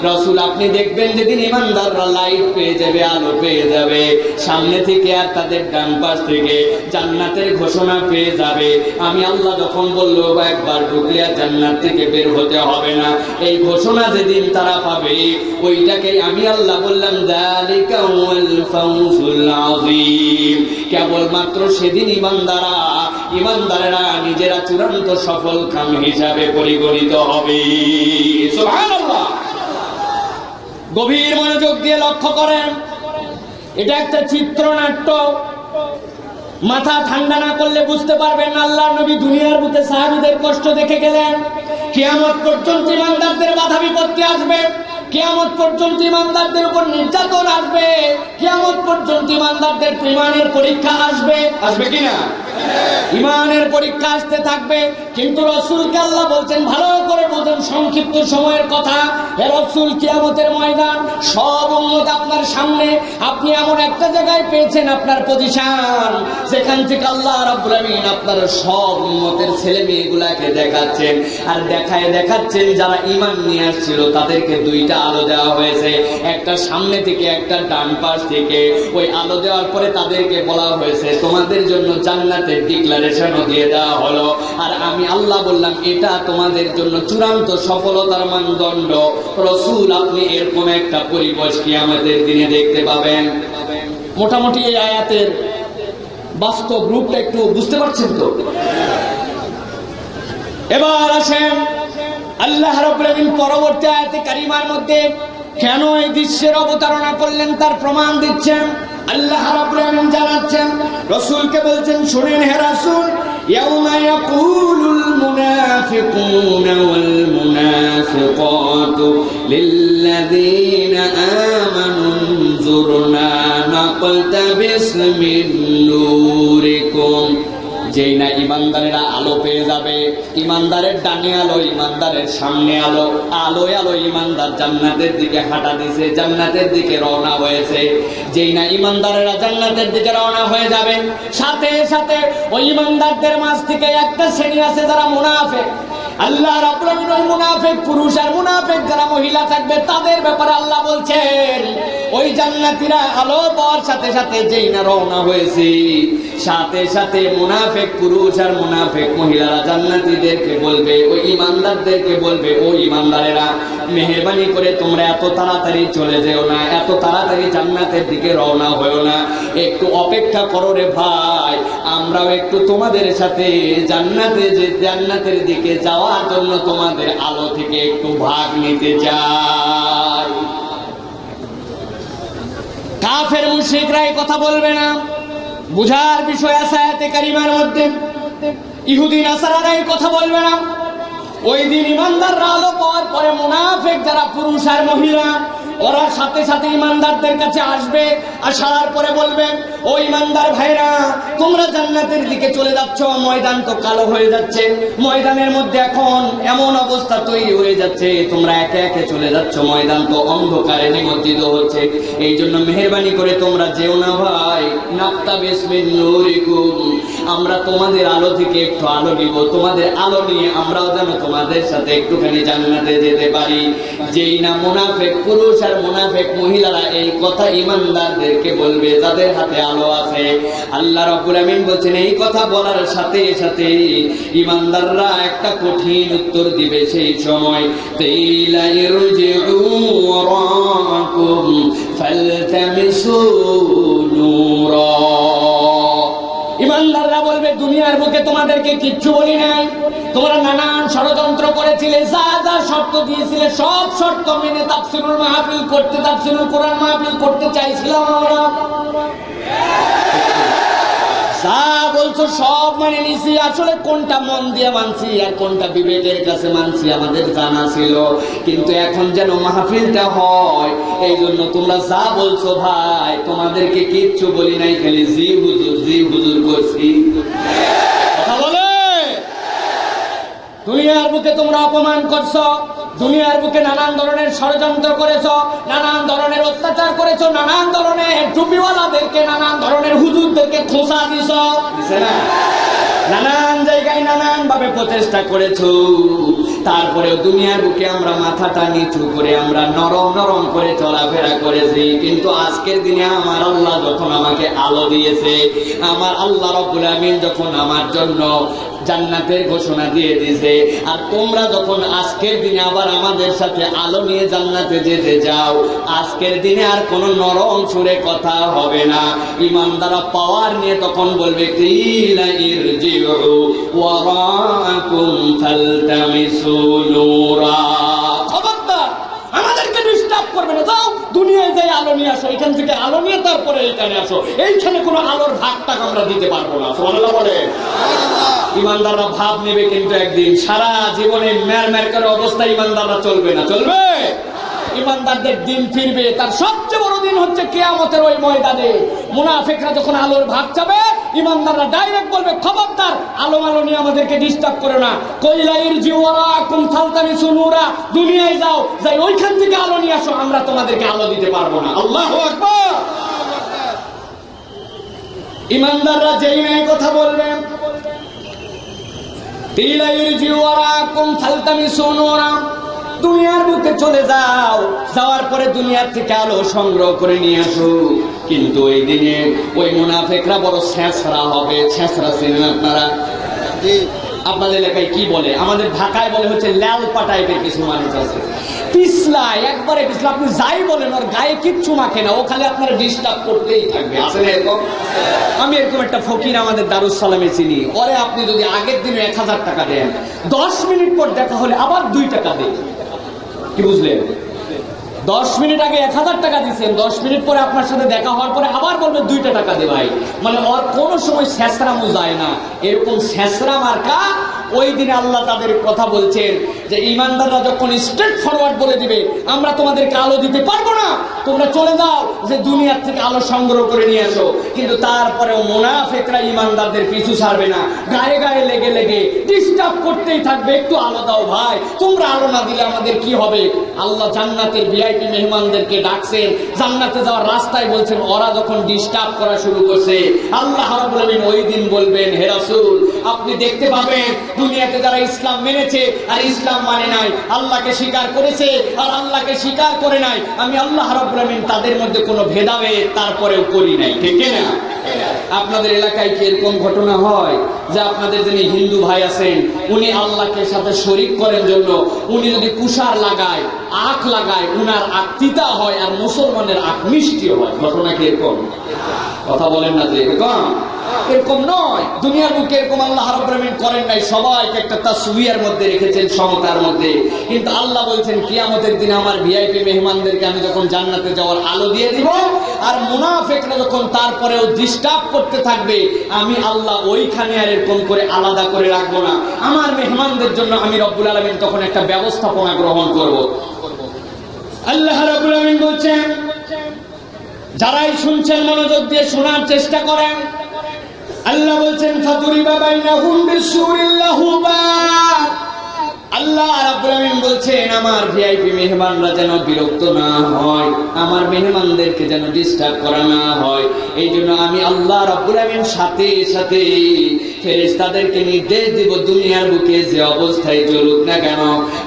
রাসূল আপনি দেখবেন যেদিন ইমানদাররা লাইট পেয়ে যাবে, আলো পেয়ে যাবে, সামনে থেকে আর তাদের ডান পাশ থেকে জান্নাতের ঘোষণা পেয়ে যাবে। আমি আল্লাহ যখন বললো একবার ঢুকলে আর জান্নাত থেকে বের হতে হবে না, এই ঘোষণা যেদিন তারা পাবে, ওইটাকে আমি আল্লাহ বললাম যালিকা হুয়াল ফাওজুল আযীম। কেবলমাত্র সেদিন ইমানদারেরা নিজেরা চূড়ান্ত সফল কাম হিসাবে পরিগণিত হবে। সুবহানাল্লাহ। গভীর মনোযোগ দিয়ে লক্ষ্য করেন, এটা একটা চিত্রনাট্য। মাথা ঠান্ডা না করলে বুঝতে পারবেন না। আল্লাহর নবী দুনিয়ার বুকে সাহাবীদের কষ্ট দেখে গেলেন। কিয়ামত পর্যন্ত ইমানদারদের বাধা বিপত্তি আসবে, কিয়ামত পর্যন্ত ইমানদারদের উপর নির্যাতন আসবে, কিয়ামত পর্যন্ত ইমানদারদের ঈমানের পরীক্ষা আসবে। আসবে কিনা? ঈমানের পরীক্ষা আসতে থাকবে। কিন্তু রাসূলকে আল্লাহ বলছেন ভালো করে বোঝেন, সংক্ষিপ্ত সময়ের কথা। হে রাসূল, কিয়ামতের ময়দান, সব উম্মত আপনার সামনে, আপনি এমন একটা জায়গায় পেয়েছেন আপনার পজিশন, যেখান থেকে আল্লাহ রাব্বুল আমিন আপনার সব উম্মতের ছেলে মেয়েগুলাকে দেখাচ্ছেন। আর দেখাচ্ছেন যারা ঈমান নিয়ে আসছিল তাদেরকে দুইটা আলো দেওয়া হয়েছে, একটা সামনে থেকে একটা ডান পাশ থেকে। ওই আলো দেওয়ার পরে তাদেরকে বলা হয়েছে তোমাদের জন্য জান্নাতের ডিক্লারেশনও দিয়ে দেওয়া হলো। আর আমি আল্লাহ বললাম এটা তোমাদের জন্য চূড়ান্ত সফলতার মানদণ্ড। রাসূল, আপনি এরকম একটা পরিবেশ কিয়ামতের দিনে দেখতে পাবেন। মোটামুটি এই আয়াতের বাস্তব রূপটা একটু বুঝতে পারছেন তো? এবার আসেন আল্লাহ রাব্বুল আমিন পরবর্তী আয়াতে কারিমার মধ্যে কেন এই দৃশ্যের অবতারণা করলেন তার প্রমাণ দিচ্ছেন। আল্লাহ রাব্বুল আমিন জানাচ্ছেন, রাসূলকে বলছেন শুনেন হে রাসূল, ইয়াউমা ইয়াকুলুল মুনাফিকুনা ওয়াল মুনাফিকাতু লিল্লাযীনা আমানু যুরনা নাকতাবিস মিন নূরিকুম। যেই না ইমানদারেরা আলো পেয়ে যাবে, ইমানদারের ডানে আলো, ইমানদারের সামনে আলো, আলোয় আলো ইমানদার জান্নাতের দিকে হাঁটা দিছে, জান্নাতের দিকে রওনা হয়েছে। যেই না ইমানদারেরা জান্নাতের দিকে রওনা হয়ে যাবে, সাথে সাথে ওই ইমানদারদের মাঝ থেকে একটা শ্রেণী আছে যারা মুনাফিক। আল্লাহ রাব্বুল আমিন ওই মুনাফিক পুরুষ আর মুনাফিক যারা মহিলা থাকবে তাদের ব্যাপারে আল্লাহ বলছেন, ওই জান্নাতীরা আলো পাওয়ার সাথে সাথে যেই না রওনা হয়েছে, সাথে সাথে মুনাফিক পুরুষ আর মুনাফিক মহিলারা জান্নাতীদেরকে বলবে, ওই ইমানদারদেরকে বলবে, ও ইমানদারেরা মেহেরবানি করে তোমরা এত তাড়াতাড়ি চলে যেও না, এত তাড়াতাড়ি জান্নাতের দিকে রওনা হয়েও না, একটু অপেক্ষা করো রে ভাই, আমরাও একটু তোমাদের সাথে জান্নাতের দিকে যাওয়ার জন্য তোমাদের আলো থেকে একটু ভাগ নিতে চাই। কাফের মুশরিকরা এই কথা বলবে না, বুঝার বিষয় আছে আয়াতে কারিমার মধ্যে। ইহুদি নাসারারা এই কথা বলবে না। ওই দিন ইমানদাররা আলো পাওয়ার পরে মুনাফিক যারা পুরুষ আর মহিলা ওরা সাথে সাথে ইমানদারদের কাছে আসবে, আসার পরে বলবে, ও ইমানদার ভাইরা তোমরা জান্নাতের দিকে চলে যাচ্ছ, ময়দান তো কালো হয়ে যাচ্ছে, ময়দানের মধ্যে এখন এমন অবস্থা তৈরি হয়ে যাচ্ছে, তোমরা একে একে চলে যাচ্ছ, ময়দান তো অন্ধকারে নিমজ্জিত হচ্ছে, এই জন্য মেহেরবানি করে তোমরা যেও না ভাই, নাক্তাবিস মিন নূরিকুম, আমরা তোমাদের আলো থেকে একটু আলো নিব, তোমাদের আলো নিয়ে আমরাও যেন তোমাদের সাথে একটুখানি জান্নাতে যেতে পারি। যেই না মুনাফিক পুরুষ আর মুনাফিক মহিলারা এই কথা ইমানদারদেরকে বলবে যাদের হাতে আলো আছে, আল্লাহ রাব্বুল আমিন বলেন এই কথা বলার সাথে সাথে ইমানদাররা একটা কঠিন উত্তর দিবে সেই সময়, তাইলা ইরজিউ ওয়ারাকুম ফালতামিসু নূরা। ইমানদাররা বলবে দুনিয়ার বুকে তোমাদেরকে কিচ্ছু বলি নাই, তোমরা নানান ষড়যন্ত্র করেছিলে, যা যা শর্ত দিয়েছিলে সব শর্ত মেনে তাফসীরুল মাহফিল করতে, তাফসীরুল কোরআন মাহফিল করতে চাইছিলাম আমরা, যা বলছো সব মানে নিছি, আসলে কোনটা মন দিয়ে মানছি আর কোনটা বিবেকের কাছে মানছি আমাদের জানা ছিল, কিন্তু এখন যেন মাহফিলটা হয় এই জন্য তোমরা যা বলছো ভাই তোমাদেরকে কিচ্ছু বলি নাই, খালি জি হুজুর করছি। কথা বলে দুনিয়ার বুকে তোমরা অপমান করছো, দুনিয়ার বুকে নানান ধরনের ষড়যন্ত্র করেছো, নানান ধরনের অত্যাচার করেছো, নানান ধরনের টুপিওয়ালাদেরকে, নানান ধরনের হুজুরদেরকে খোঁচা দিছো, নানান জায়গায় নানান ভাবে প্রচেষ্টা করেছো, তারপরেও দুনিয়ার বুকে আমরা মাথাটা নিচু করে আমরা নরম নরম করে চলাফেরা করেছি, কিন্তু আজকের দিনে আমার আল্লাহ যখন আমাকে আলো দিয়েছে, আমার আল্লাহ রাব্বুল আমিন যখন আমার জন্য জান্নাতের ঘোষণা দিয়ে দিয়েছে, আর তোমরা যখন আজকের দিনে আবার আমাদের সাথে আলো নিয়ে জান্নাতে যেতে যাও, আজকের দিনে আর কোনো নরম সুরে কথা হবে না, ইমানদাররা পাওয়ার নিয়ে তখন বলবে কিলা ইরজিউ ওয়ারাকুম ফালতামিসু নূরা। খবরদার আমাদেরকে ডিস্টার্ব করবে না, যাও দুনিয়ায় যাই আলো নিয়ে আসো, এইখান থেকে আলো নিয়ে তারপরে এইখানে আসো, এইখানে কোনো আলোর ভাগটাক আমরা দিতে পারবো না। সুবহানাল্লাহ বলে। ইমানদাররা ভাব নেবে, কিন্তু একদিন সারা জীবনে ম্যার করে অবস্থায় ইমানদাররা চলবে না। চলবে? ইমানদারদের দিন ফিরবে, তার সবচেয়ে বড় দিন হচ্ছে কিয়ামতের ওই ময়দানে। মুনাফিকরা যখন আলোর ভাগ চাবে, ইমানদাররা ডাইরেক্ট বলবে, খবরদার আলো আলো নিয়ে আমাদেরকে ডিস্টার্ব করো না। কইলাইর জিওয়ারাকুম ফালতামিসু নূরা, দুনিয়ায় যাও, যাই ওইখান থেকে আলো নিয়ে আসো, আমরা তোমাদেরকে আলো দিতে পারবো না। আল্লাহু আকবার। ইমানদাররা যেই নাই কথা বলবেন, কইলাইর জিওয়ারাকুম ফালতামিসু নূরা, দুনিয়ার বুকে চলে যাও, যাওয়ার পরে দুনিয়ার থেকে আলো সংগ্রহ করে নিয়ে আসো। কিন্তু ওই দিনে ওই মুনাফিকরা বড় ছেঁচড়া হবে। ছেঁচড়া চিনেন আপনারা? আপনাদের এলাকায় কি বলে? আমাদের ঢাকায় বলে হচ্ছে ল্যালপা টাইপের কিছু মানুষ আছে, পিছলা, একবারে পিছলা। আপনি যাই বলেন ওর গায়ে কিচ্ছু মাখে না, ও খালি আপনারা ডিস্টার্ব করতেই থাকবে। আছে না এরকম? আমি এরকম একটা ফকির আমাদের দারুস সালামে চিনি, ওরে আপনি যদি আগের দিনে 1000 টাকা দেন, 10 মিনিট পর দেখা হলে আবার 2 টাকা দেন। কি বুঝলেন? 10 মিনিট আগে 1000 টাকা দিচ্ছেন, 10 মিনিট পরে আপনার সাথে দেখা হওয়ার পরে আবার বলবে 2 টাকা দে ভাই। মানে ওর কোনো সময় ছেঁচড়ামো যায় না। এরকম ছেঁচড়া মার্কা ওই দিনে আল্লাহ তাদের কথা বলছেন যে ইমানদাররা যখন স্ট্রেট ফরওয়ার্ড বলে দিবে, আমরা তোমাদেরকে আলো দিতে পারবো না, তোমরা চলে যাও, যে দুনিয়ার থেকে আলো সংগ্রহ করে নিয়ে আসো। কিন্তু তারপরেও মুনাফিকরা ইমানদারদের পিছু ছাড়বে না, গায়ে গায়ে লেগে লেগে ডিস্টার্ব করতেই থাকবে। একটু আলো দাও ভাই, তোমরা আলো না দিলে আমাদের কি হবে? আল্লাহ জান্নাতের ভিআইপি মেহমানদেরকে ডাকছেন, জান্নাতে যাওয়ার রাস্তায় বলছেন, ওরা যখন ডিস্টার্ব করা শুরু করছে, আল্লাহ রাব্বুল আলামিন ওই দিন বলবেন, হে রাসূল, আপনি দেখতে পাবেন দুনিয়াতে যারা ইসলাম মেনেছে আর ইসলাম মানে নাই, আল্লাহকে স্বীকার করেছে আর আল্লাহকে স্বীকার করে নাই, আমি আল্লাহ রাব্বুল আলামিন তাদের মধ্যে কোনো ভেদাভেদ তারপরেও করি নাই। ঠিক না? আপনাদের এলাকায় কি এরকম ঘটনা হয় যে আপনাদের যিনি হিন্দু ভাই আছেন, উনি আল্লাহকে সাথে শরীক করেন জন্য উনি যদি কুষার লাগায়, আখ লাগায়, উনার আখ তিতা হয় আর মুসলমানের আখ মিষ্টি হয়? ঘটনা কি এরকম? কথা বলেন না যে এরকম। এরকম নয়, দুনিয়ার বুকে এরকম আল্লাহ রাব্বুল আলামিন করেন নাই। সবাইকে একটা তাসবিয়ার মধ্যে রেখেছেন, সমতার মধ্যে। কিন্তু আল্লাহ বলছেন কিয়ামতের দিনে আমার ভিআইপি মেহমানদেরকে আমি যখন জান্নাতে যাওয়ার আলো দিয়ে দিব, আর মুনাফিকরা যখন তারপরেও ডিস্টার্ব করতে থাকবে, আমি আল্লাহ ওইখানে আর এরকম করে আলাদা করে রাখবো না। আমার মেহমানদের জন্য আমি রব্বুল আলামিন তখন একটা ব্যবস্থাপনা গ্রহণ করব। আল্লাহ রাব্বুল আলামিন বলছেন, যারাই শুনছেন মনোযোগ দিয়ে শোনার চেষ্টা করেন। আল্লাহ বলছেন, ফাতুরিবা বাইনাহুম বিসুরিন লাহু বাব। আল্লাহ রাব্বুল আলামিন বলছেন, আমার ভিআইপি মেহমানরা যেন বিরক্ত না হয়, আমার মেহমানদেরকে যেন ডিস্টার্ব করা না হয়, এই জন্য আমি আল্লাহ রাব্বুল আলামিন সাথে সাথে ফেরেশতাদেরকে নির্দেশ দিব, দুনিয়ার বুকে যে অবস্থায় চলুক না কেন,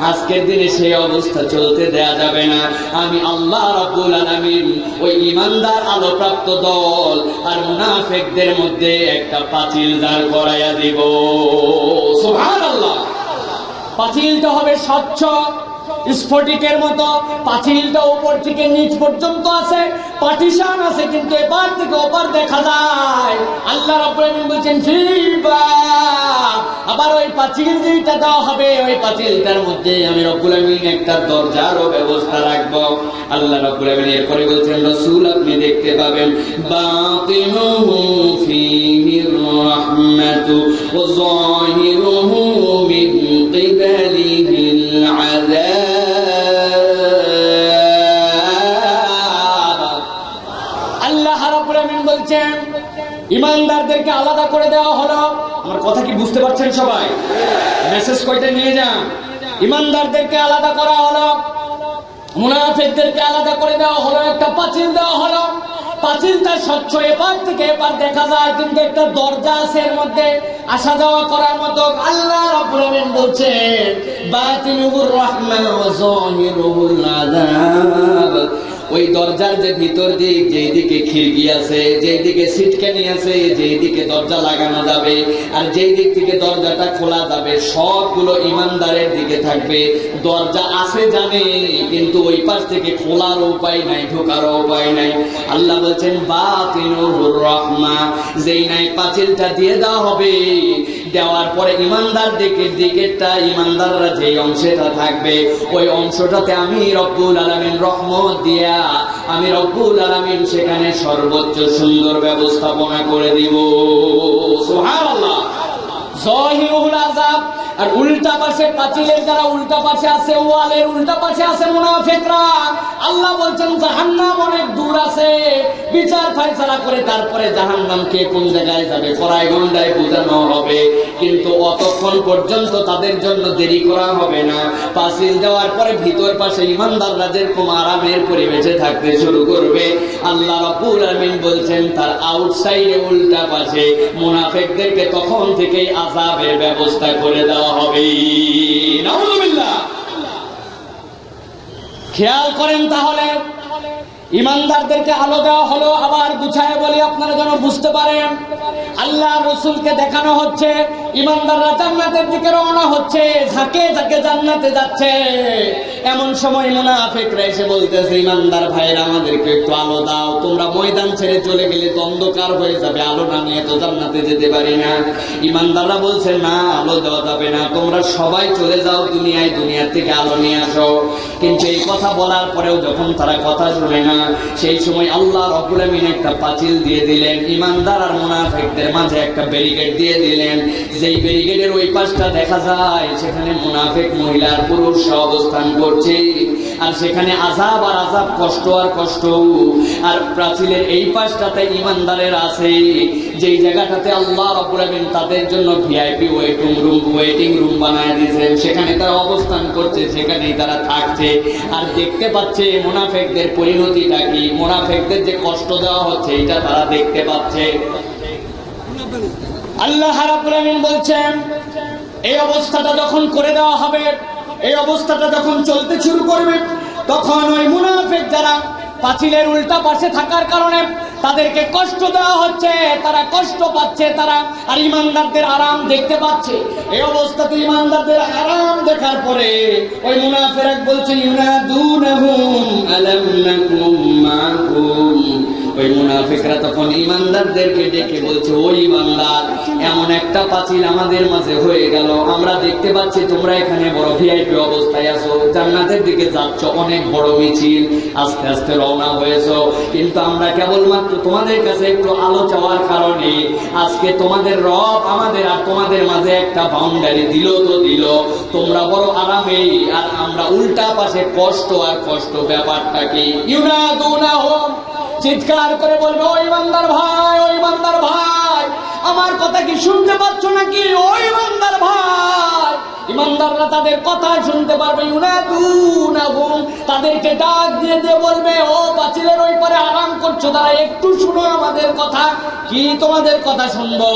আজকের দিনে সেই অবস্থা চলতে দেয়া যাবে না। আমি আল্লাহ রাব্বুল আলামিন ওই ঈমানদার আলোপ্রাপ্ত দল আর মুনাফিকদের মধ্যে একটা পাঁচিল দাঁড় করাইয়া দিব। সুবহানাল্লাহ। পাঁচিলটা হবে স্বচ্ছ স্ফটিকের মতো, পাঁচিলটা উপর থেকে নিচ পর্যন্ত আছে, পার্টিশন আছে, কিন্তু এপার থেকে ওপার দেখা যায়। আল্লাহ রাব্বুল আলামিন বলেন ফিবা, আবার ওই পাঁচিল যেটা দেওয়া হবে, ওই পাঁচিলটার মধ্যে আমি রব্বুল আলামিন একটা দরজারও ব্যবস্থা রাখবো। আল্লাহ রাব্বুল আলামিন এরপরে বলছেন, রাসূল আপনি দেখতে পাবেন, বাতিনুহু ফীহির রাহমাতু ওয়া যাহিরুহু মিন কিবালিহিল আযাব। আল্লাহ রাব্বুল আলামিন বলছেন, ইমানদারদেরকে আলাদা করে দেওয়া হলো। আমার কথা কি বুঝতে পারছেন সবাই? মেসেজ কয়টা নিয়ে যান। ইমানদারদেরকে আলাদা করা হলো, মুনাফিকদেরকে আলাদা করে দেওয়া হলো, একটা পাঁচিল দেওয়া হলো। পাঁচিলটা স্বচ্ছ, এপার থেকে এপার দেখা যায়, কিন্তু একটা দরজা আছে এর মধ্যে আসা যাওয়া করার মতো। আল্লাহ রাব্বুল আলামিন বলছেন, বাতিনুহুর রাহমান ওয়া যাহিরুহুল আযাব। ওই দরজার যে ভিতর দিক, যেই দিকে খিড়কি আছে, যেই দিকে সিটকানি আছে, যেই দিকে দরজা লাগানো যাবে আর যেই দিক থেকে দরজাটা খোলা যাবে, সবগুলো ইমানদারের দিকে থাকবে। দরজা আছে জানে, কিন্তু ওই পাশ থেকে খোলার উপায় নাই, ঢোকার উপায় নাই। আল্লাহ বলছেন, বাতিনুহুর রাহমা, যেই নাই পাঁচিলটা দিয়ে দেওয়া হবে, দেওয়ার পরে ইমানদার দিকেরটা ইমানদাররা যে অংশটা থাকবে ওই অংশটাতে আমি রব্বুল আলামিন রহমত দিয়া আমি রব্বুল আলামিন সেখানে সর্বোচ্চ সুন্দর ব্যবস্থাপনা করে দিব। সুবহানাল্লাহ। যাহিরুল আযাব, আর উল্টা পাশে পাঁচিলের যারা উল্টা পাশে আছে, ওয়ালের উল্টা পাশে আছে মুনাফিকরা। আল্লাহ বলছেন জাহান্নাম অনেক দূর আছে, বিচার ফয়সালা করে তারপরে জাহান্নাম কে কোন জায়গায় যাবে পরায় গন্ডায় বোঝানো হবে, কিন্তু অতক্ষণ পর্যন্ত তাদের জন্য দেরি করা হবে না। পাঁচিল দেওয়ার পরে ভিতর পাশে ইমানদাররা যেরকম আরামের পরিবেশে থাকতে শুরু করবে, আল্লাহ রাব্বুল আলামিন বলছেন তার আউটসাইডে উল্টা পাশে মুনাফিকদেরকে তখন থেকেই আযাবের ব্যবস্থা করে দেওয়া হবে। নাউযুবিল্লাহ। খেয়াল করেন তাহলে ইমানদারদেরকে আলো দেওয়া হলো। আবার গুছায় বলি আপনারা যেন বুঝতে পারেন, আল্লাহ রসুলকে দেখানো হচ্ছে ইমানদাররা জান্নাতের দিকে রওনা হচ্ছে, ঝাঁকে ঝাঁকে জান্নাতে যাচ্ছে। এমন সময় মুনাফিকরা এসে বলতেছে, ইমানদার ভাইরা আমাদেরকে একটু আলো দাও, তোমরা ময়দান ছেড়ে চলে গেলে তো অন্ধকার হয়ে যাবে, আলো না নিয়ে তো জান্নাতে যেতে পারি না। ইমানদাররা বলছে, না আলো দেওয়া যাবে না, তোমরা সবাই চলে যাও দুনিয়ায়, দুনিয়ার থেকে আলো নিয়ে আসো। কিন্তু এই কথা বলার পরেও যখন তারা কথা শুনে না, সেই সময় আল্লাহ রাব্বুল আলামিন একটা পাঁচিল দিয়ে দিলেন, ইমানদার আর মুনাফিকদের মাঝে একটা ব্যারিকেড দিয়ে দিলেন। যেই ব্যারিকেডের ওই পাশটা দেখা যায় সেখানে মুনাফিক মহিলা আর পুরুষ অবস্থান করছে, আর সেখানে আযাব আর আযাব, কষ্ট আর কষ্ট। আর প্রাচীরের এই পাশটাতে ইমানদারের আছে, যেই জায়গাটাতে আল্লাহ রাব্বুল আলামিন তাদের জন্য ভিআইপি ওয়েটিং রুম বানায় দিয়েছেন, সেখানে তারা অবস্থান করছে, সেখানেই তারা থাকছে। আর দেখতে পাচ্ছে মুনাফিকদের পরিণতিটা কি, মুনাফিকদের যে কষ্ট দেওয়া হচ্ছে এটা তারা দেখতে পাচ্ছে। আল্লাহ রাব্বুল আলামিন বলছেন এই অবস্থাটা যখন করে দেওয়া হবে, এই অবস্থাটা যখন চলতে শুরু করবে, তখন ওই মুনাফিক যারা পাঁচিলের উল্টা পাশে থাকার কারণে তাদেরকে কষ্ট দেওয়া হচ্ছে, তারা কষ্ট পাচ্ছে তারা, আর ইমানদারদের আরাম দেখতে পাচ্ছে। এই অবস্থাতে ইমানদারদের আরাম দেখার পরে ওই মুনাফিক বলছে, ইউনাদুনাহুম আলাম নাকুম মাকুম। ওই মুনাফিকরা তখন ইমানদারদেরকে ডেকে বলছে, ওই ইমানদার, এমন একটা পাঁচিল আমাদের মাঝে হয়ে গেল, আমরা দেখতে পাচ্ছি তোমরা এখানে বড় ভিআইপি অবস্থায় আছো, জান্নাতের দিকে যাচ্ছ, অনেক বড় মিছিল, আস্তে আস্তে রওনা হয়েছো, কিন্তু আমরা কেবলমাত্র তোমাদের কাছে একটু আলো চাওয়ার কারণে আজকে তোমাদের রব আমাদের আর তোমাদের মাঝে একটা বাউন্ডারি দিল তো দিল, তোমরা বড় আরামে, আর আমরা উল্টা পাশে কষ্ট আর কষ্ট। ব্যাপারটা কি? ইউনাদুনাহুম, চিৎকার করে বলবে, ওই ইমানদার ভাই, ওই ইমানদার ভাই, আমার কথা কি শুনতে পাচ্ছ নাকি? ওই ইমানদার ভাই। ইমানদাররা তাদের কথা শুনতে পারবে, ইউনাদুনাহুম, তাদেরকে ডাক দিয়ে দিয়ে বলবে, ও পাঁচিলের ওই পারে আরাম করছো, তারা একটু শুনো আমাদের কথা। কি তোমাদের কথা শুনবো?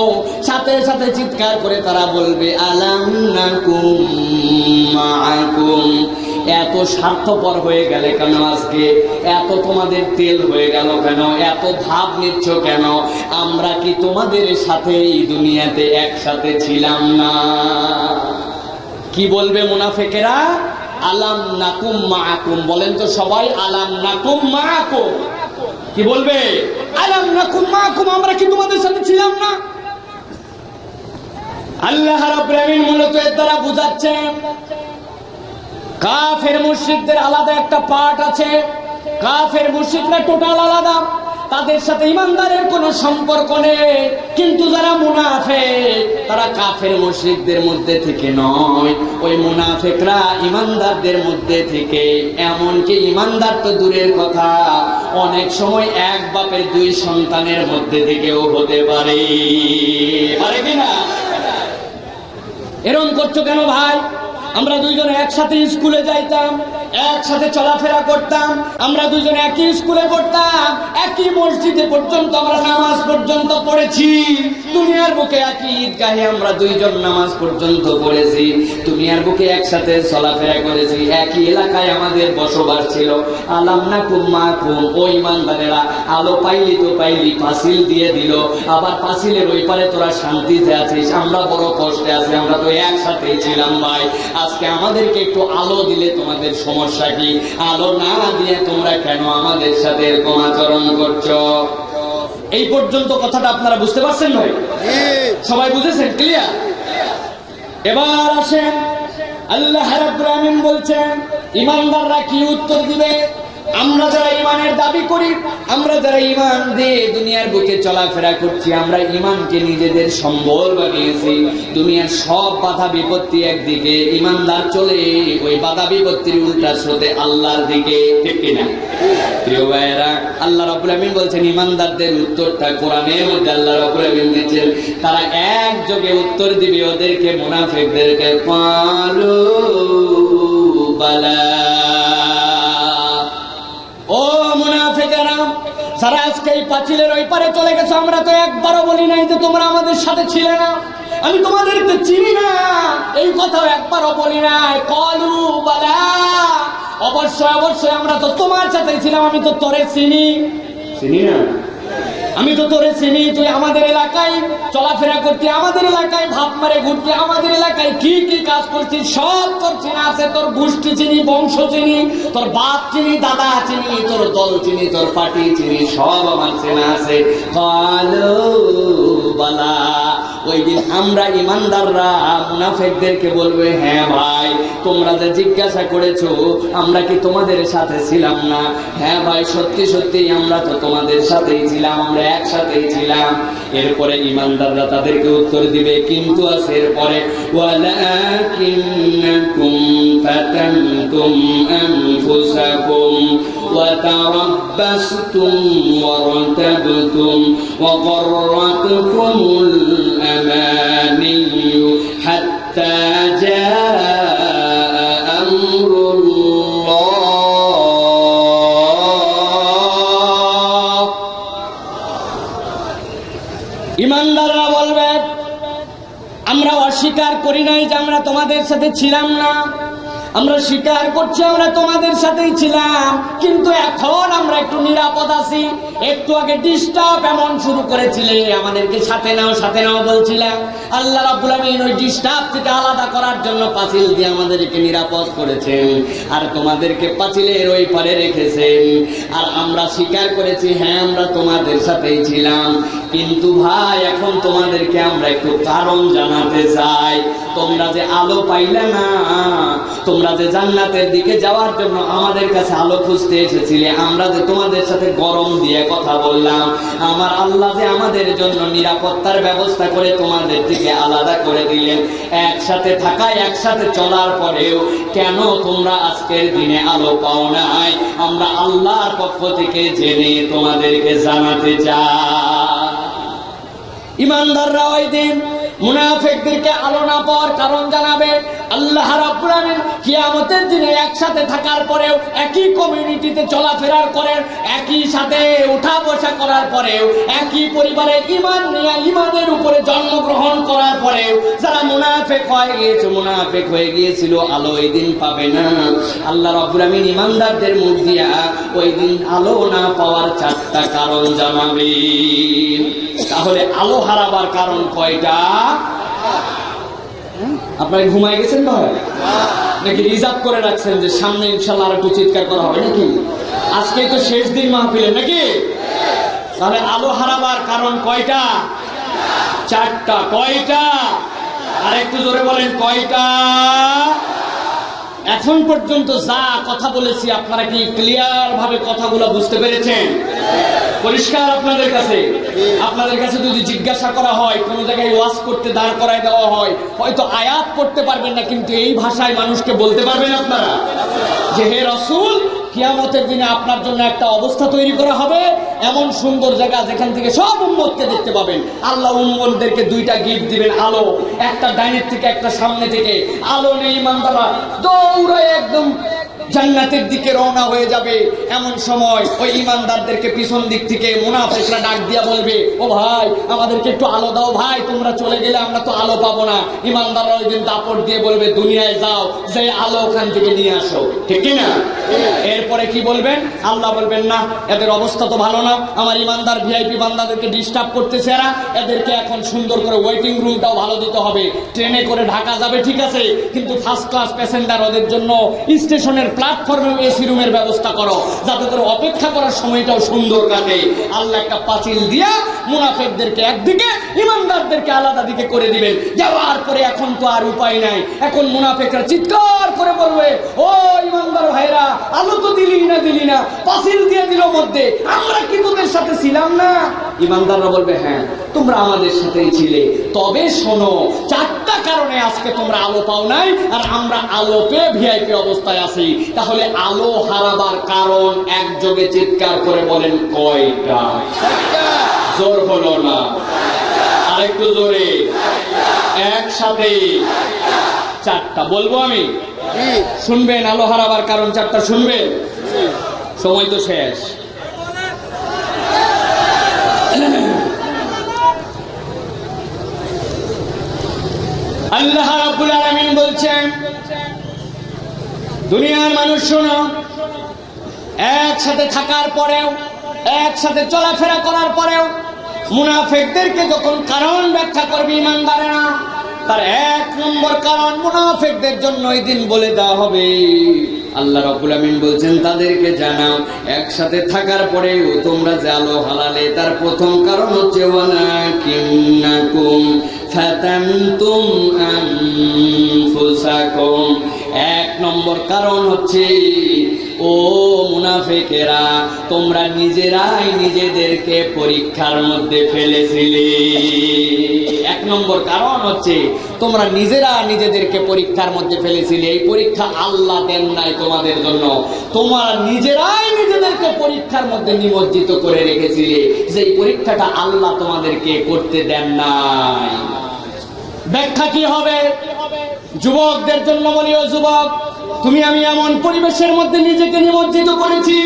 সাথে সাথে চিৎকার করে তারা বলবে, আলাম নাকুম মাআকুম। এত স্বার্থপর হয়ে গেলে কেন আজকে? এত তোমাদের তেল হয়ে গেল কেন? এত ভাব নিচ্ছ কেন? আমরা কি তোমাদের সাথে এই দুনিয়াতে একসাথে ছিলাম না? কি বলবে মুনাফিকেরা? আলাম নাকুম মাআকুম। বলেন তো সবাই, আলাম নাকুম মাআকুম। কি বলবে? আলাম নাকুম মাআকুম, আমরা কি তোমাদের সাথে ছিলাম না? আল্লাহ রাব্বুল আলামিন মূলত এর দ্বারা বুঝাচ্ছেন, কাফের মুশরিকদের আলাদা একটা পার্ট আছে। কাফের মুশরিকরা টোটাল আলাদা, তাদের সাথে ইমানদারের কোনো সম্পর্ক নেই। কিন্তু যারা মুনাফিক, তারা কাফের মুশরিকদের মধ্যে থেকে নয়, ওই মুনাফিকরা ইমানদারদের মধ্যে থেকে। এমনকি ইমানদার তো দূরের কথা, অনেক সময় এক বাপের দুই সন্তানের মধ্যে থেকেও হতে পারে। পারে কিনা? এরকম করছো কেন ভাই? আমরা দুইজনে একসাথে স্কুলে যাইতাম, একসাথে চলাফেরা করতাম, আমরা দুইজনে একই স্কুলে পড়তাম, একই মসজিদে পর্যন্ত আমরা নামাজ পর্যন্ত পড়েছি, দুনিয়ার বুকে একই ঈদগাহে আমরা দুইজন নামাজ পর্যন্ত পড়েছি, দুনিয়ার বুকে একসাথে চলাফেরা করেছি, একই এলাকায় আমাদের বসবাস ছিল। আলাম নাকুম মাকুম। ওই ইমানদারেরা আলো পাইলি তো পাইলি, পাঁচিল দিয়ে দিল, আবার পাঁচিলের ওই পারে তোরা শান্তিতে আছিস, আমরা বড় কষ্টে আছি, আমরা তো একসাথেই ছিলাম ভাই। আজকে আমাদেরকে একটু আলো দিলে তোমাদের সমস্যা কি? আলো না দিয়ে তোমরা কেন আমাদের সাথে এরকম আচরণ করছো? এই পর্যন্ত কথাটা আপনারা বুঝতে পারছেন ভাই? সবাই বুঝেছেন? ক্লিয়ার? এবার আসেন আল্লাহ রাব্বুল আমিন বলছেন ঈমানদাররা কি উত্তর দিবে। আমরা যারা ঈমানের দাবি করি, আমরা যারা ঈমান দিয়ে দুনিয়ার বুকে চলাফেরা করছি, আমরা ঈমানকে নিজেদের সম্বল বানিয়েছি। দুনিয়ার সব বাধা বিপত্তি একদিকে, ঈমানদার চলে ওই বাধা বিপত্তির উল্টা স্রোতে আল্লাহর দিকে, ঠিক কিনা? প্রিয় ভাইয়েরা, আল্লাহ রাব্বুল আমিন বলছেন ঈমানদারদের উত্তরটা কোরআনের মধ্যে আল্লাহ রাব্বুল আমিন দিয়েছেন। তারা একযোগে উত্তর দিবে ওদেরকে, মুনাফিকদেরকে, ক্বালু বালা। ও মুনাফিকেরা, যারা আজকে এই পাঁচিলের ওই পারে চলে গেছে, আমরা তো একবারও বলি নাই যে তোমরা আমাদের সাথে ছিলে না, আমি তোমাদেরকে চিনি না, এই কথাও একবারও বলি নাই। ক্বালু বালা, অবশ্যই অবশ্যই আমরা তো তোমার সাথে ছিলাম, আমি তো তোরে চিনি না, আমি তো তোরে চিনি, তুই আমাদের এলাকায় চলাফেরা করতি, আমাদের এলাকায় ভাব মারে ঘুরতি, আমাদের এলাকায় কি কি কাজ করছিস সব তোর চেনা আছে, তোর গোষ্ঠী চিনি, বংশ চিনি, তোর বাপ চিনি, দাদা চিনি, তোর দল চিনি, তোর পার্টি চিনি, সব আমার চেনা আছে। ক্বালু বালা, ওই দিন আমরা ঈমানদাররা মুনাফিকদেরকে বলবে, হ্যাঁ ভাই, তোমরা যে জিজ্ঞাসা করেছো আমরা কি তোমাদের সাথে ছিলাম না, হ্যাঁ ভাই সত্যি সত্যি আমরা তো তোমাদের সাথেই ছিলাম, আমরা একসাথেই ছিলাম। এরপরে ঈমানদাররা তাদেরকে উত্তর দিবে, কিন্তু আছে এরপরে, ওয়ালাকিন্নাকুম ফাতানতুম আনফুসাকুম ওয়া তারাব্বাসতুম ওয়ারতাবতুম ওয়া গররাতকুমুল আমানিয়্যু হাত্তা জাআ আমরুল্লাহ। ঈমানদাররা বলবে, আমরা অস্বীকার করি নাই যে আমরা তোমাদের সাথে ছিলাম না, আমরা স্বীকার করছি আমরা তোমাদের সাথেই ছিলাম, কিন্তু এখন আমরা একটু নিরাপদ আছি। একটু আগে ডিস্টার্ব এমন শুরু করেছিলে, আমাদেরকে সাথে নাও বলছিলাম। আল্লাহ রাব্বুল আমিন ওই ডিস্টার্ব থেকে আলাদা করার জন্য পাঁচিল দিয়ে আমাদেরকে নিরাপদ করেছেন, আর তোমাদেরকে পাঁচিলের ওই পারে রেখেছেন। আর আমরা স্বীকার করেছি, হ্যাঁ আমরা তোমাদের সাথেই ছিলাম, কিন্তু ভাই এখন তোমাদেরকে আমরা একটু কারণ জানাতে চাই। তোমরা যে আলো পাইলে না, তোমরা যে জান্নাতের দিকে যাওয়ার জন্য আমাদের কাছে আলো খুঁজতে এসেছিলে, আমরা যে তোমাদের সাথে গরম দিয়ে কথা বললাম, আমার আল্লাহ যে আমাদের জন্য নিরাপত্তার ব্যবস্থা করে তোমাদের থেকে আলাদা করে দিলেন, একসাথে থাকা একসাথে চলার পরেও কেন তোমরা আজকের দিনে আলো পাও নাই, আমরা আল্লাহর পক্ষ থেকে জেনে তোমাদেরকে জানাতে চাই। ঈমানদাররা ওই দিন মুনাফিকদেরকে আলো না পাওয়ার কারণ জানাবে। আল্লাহ রাব্বুল আমিন কিয়ামতের দিনে একসাথে থাকার পরেও, একই কমিউনিটিতে চলাফেরার করেন, একই সাথে উঠা বসা করার পরেও, একই পরিবারে ঈমান নিয়ে ঈমানের উপরে জন্মগ্রহণ করার পরেও যারা মুনাফিক হয়ে গিয়েছিল, আলো ওই দিন পাবে না। আল্লাহ রাব্বুল আমিন ঈমানদারদের মুখ দিয়া ওই দিন আলো না পাওয়ার 4টা কারণ জানাবে। তাহলে আলো হারাবার কারণ কয়টা? আপনারা ঘুমাই গেছেন ভাই, নাকি রিজার্ভ করে রাখছেন যে সামনে ইনশাআল্লাহ আর একটু চিৎকার করা হবে নাকি? আজকে তো শেষ দিন মাহফিলের নাকি? তাহলে আলো হারাবার কারণ কয়টা? 4টা। কয়টা? আর একটু জোরে বলেন, কয়টা? এখন পর্যন্ত যা কথা বলেছি আপনারা কি ক্লিয়ার ভাবে কথাগুলো বুঝতে পেরেছেন? পরিষ্কার আপনাদের কাছে? আপনাদের কাছে যদি জিজ্ঞাসা করা হয়, কোন জায়গায় ওয়াজ করতে দাঁড় করায় দেওয়া হয়, হয়তো আয়াত পড়তে পারবেন না, কিন্তু এই ভাষায় মানুষকে বলতে পারবেন আপনারা যে হে রাসূল, কিয়ামতের দিনে আপনার জন্য একটা অবস্থা তৈরি করা হবে, এমন সুন্দর জায়গা যেখান থেকে সব উম্মতকে দেখতে পাবেন। আল্লাহ উম্মতদেরকে 2টা গিফট দিবেন, আলো, একটা ডাইনের থেকে একটা সামনে থেকে। আলো নেই, ঈমানদাররা দৌড়ায় একদম জান্নাতের দিকে রওনা হয়ে যাবে। এমন সময় ওই ঈমানদারদেরকে পিছন দিক থেকে মুনাফিকরা ডাক দিয়া বলবে, ও ভাই আমাদেরকে একটু আলো দাও ভাই, তোমরা চলে গেলে আমরা তো আলো পাবো না। ঈমানদাররা ওই দিন দাপট দিয়ে বলবে, দুনিয়ায় যাও, যে আলো ওখান থেকে নিয়ে আসো, ঠিক কিনা? এরপরে কি বলবেন? আল্লাহ বলবেন, না এদের অবস্থা তো ভালো না, আমার ঈমানদার ভিআইপি বান্দাদেরকে ডিস্টার্ব করতেছে এরা, এদেরকে এখন সুন্দর করে ওয়েটিং রুমটাও ভালো দিতে হবে। ট্রেনে করে ঢাকা যাবে ঠিক আছে, কিন্তু ফার্স্ট ক্লাস প্যাসেঞ্জার ওদের জন্য স্টেশনের প্ল্যাটফর্মে এসি রুমের ব্যবস্থা করো, যাতে করে অপেক্ষা করার সময়টাও সুন্দর কাটে। আল্লাহ একটা পাঁচিল দিয়া মুনাফিকদেরকে একদিকে, ইমানদারদেরকে আলাদা দিকে করে দিবেন। যাওয়ার পরে এখন তো আর উপায় নাই, এখন মুনাফিকরা চিৎকার করে বলবে, ও ইমানদার ভাইরা, আলো তো দিলি না, পাঁচিল দিয়ে দিল মধ্যে, আমরা কি তোদের সাথে ছিলাম না? ইমানদাররা বলবে, হ্যাঁ তোমরা আমাদের সাথেই ছিলে, তবে শোনো, 4টা কারণে আজকে তোমরা আলো পাও নাই, আর আমরা আলো পেয়ে ভিআইপি অবস্থায় আছি। তাহলে আলো হারাবার কারণ একযোগে চিৎকার করে বলেন কয়টা? জোর হলো না, আরেকটু জোরে, একসাথে 4টা বলবো আমি, শুনবেন? আলো হারাবার কারণ 4টা শুনবেন? সময় তো শেষ। আল্লাহ রাব্বুল আলামিন বলছেন, দুনিয়ার মানুষ শোনো, একসাথে থাকার পরেও, একসাথে চলাফেরা করার পরেও মুনাফিকদেরকে যখন কারণ ব্যাখ্যা করবে ইমানদারেরা, তার 1 নম্বর কারণ মুনাফিকদের জন্য এই দিন বলে দেওয়া হবে। আল্লাহ রাব্বুল আমিন বলছেন, তাদেরকে জানাও, একসাথে থাকার পরেও তোমরা যে আলো হালালে, তার প্রথম কারণ হচ্ছে ওয়ালাকিন্নাকুম ফাতানতুম আনফুসাকুম। 1 নম্বর কারণ হচ্ছে, ও মুনাফিকেরা, তোমরা নিজেরাই নিজেদেরকে পরীক্ষার মধ্যে ফেলেছিলে। 1 নম্বর কারণ হচ্ছে, তোমরা নিজেরা নিজেদেরকে পরীক্ষার মধ্যে ফেলেছিলে। এই পরীক্ষা আল্লাহ দেন নাই তোমাদের জন্য, তোমরা নিজেরাই নিজেদেরকে পরীক্ষার মধ্যে নিমজ্জিত করে রেখেছিলে, যে পরীক্ষাটা আল্লাহ তোমাদেরকে করতে দেন নাই। ব্যাখ্যা কি হবে? যুবকদের জন্য বলি, ও যুবক, তুমি আমি এমন পরিবেশের মধ্যে নিজেকে নিমজ্জিত করেছি,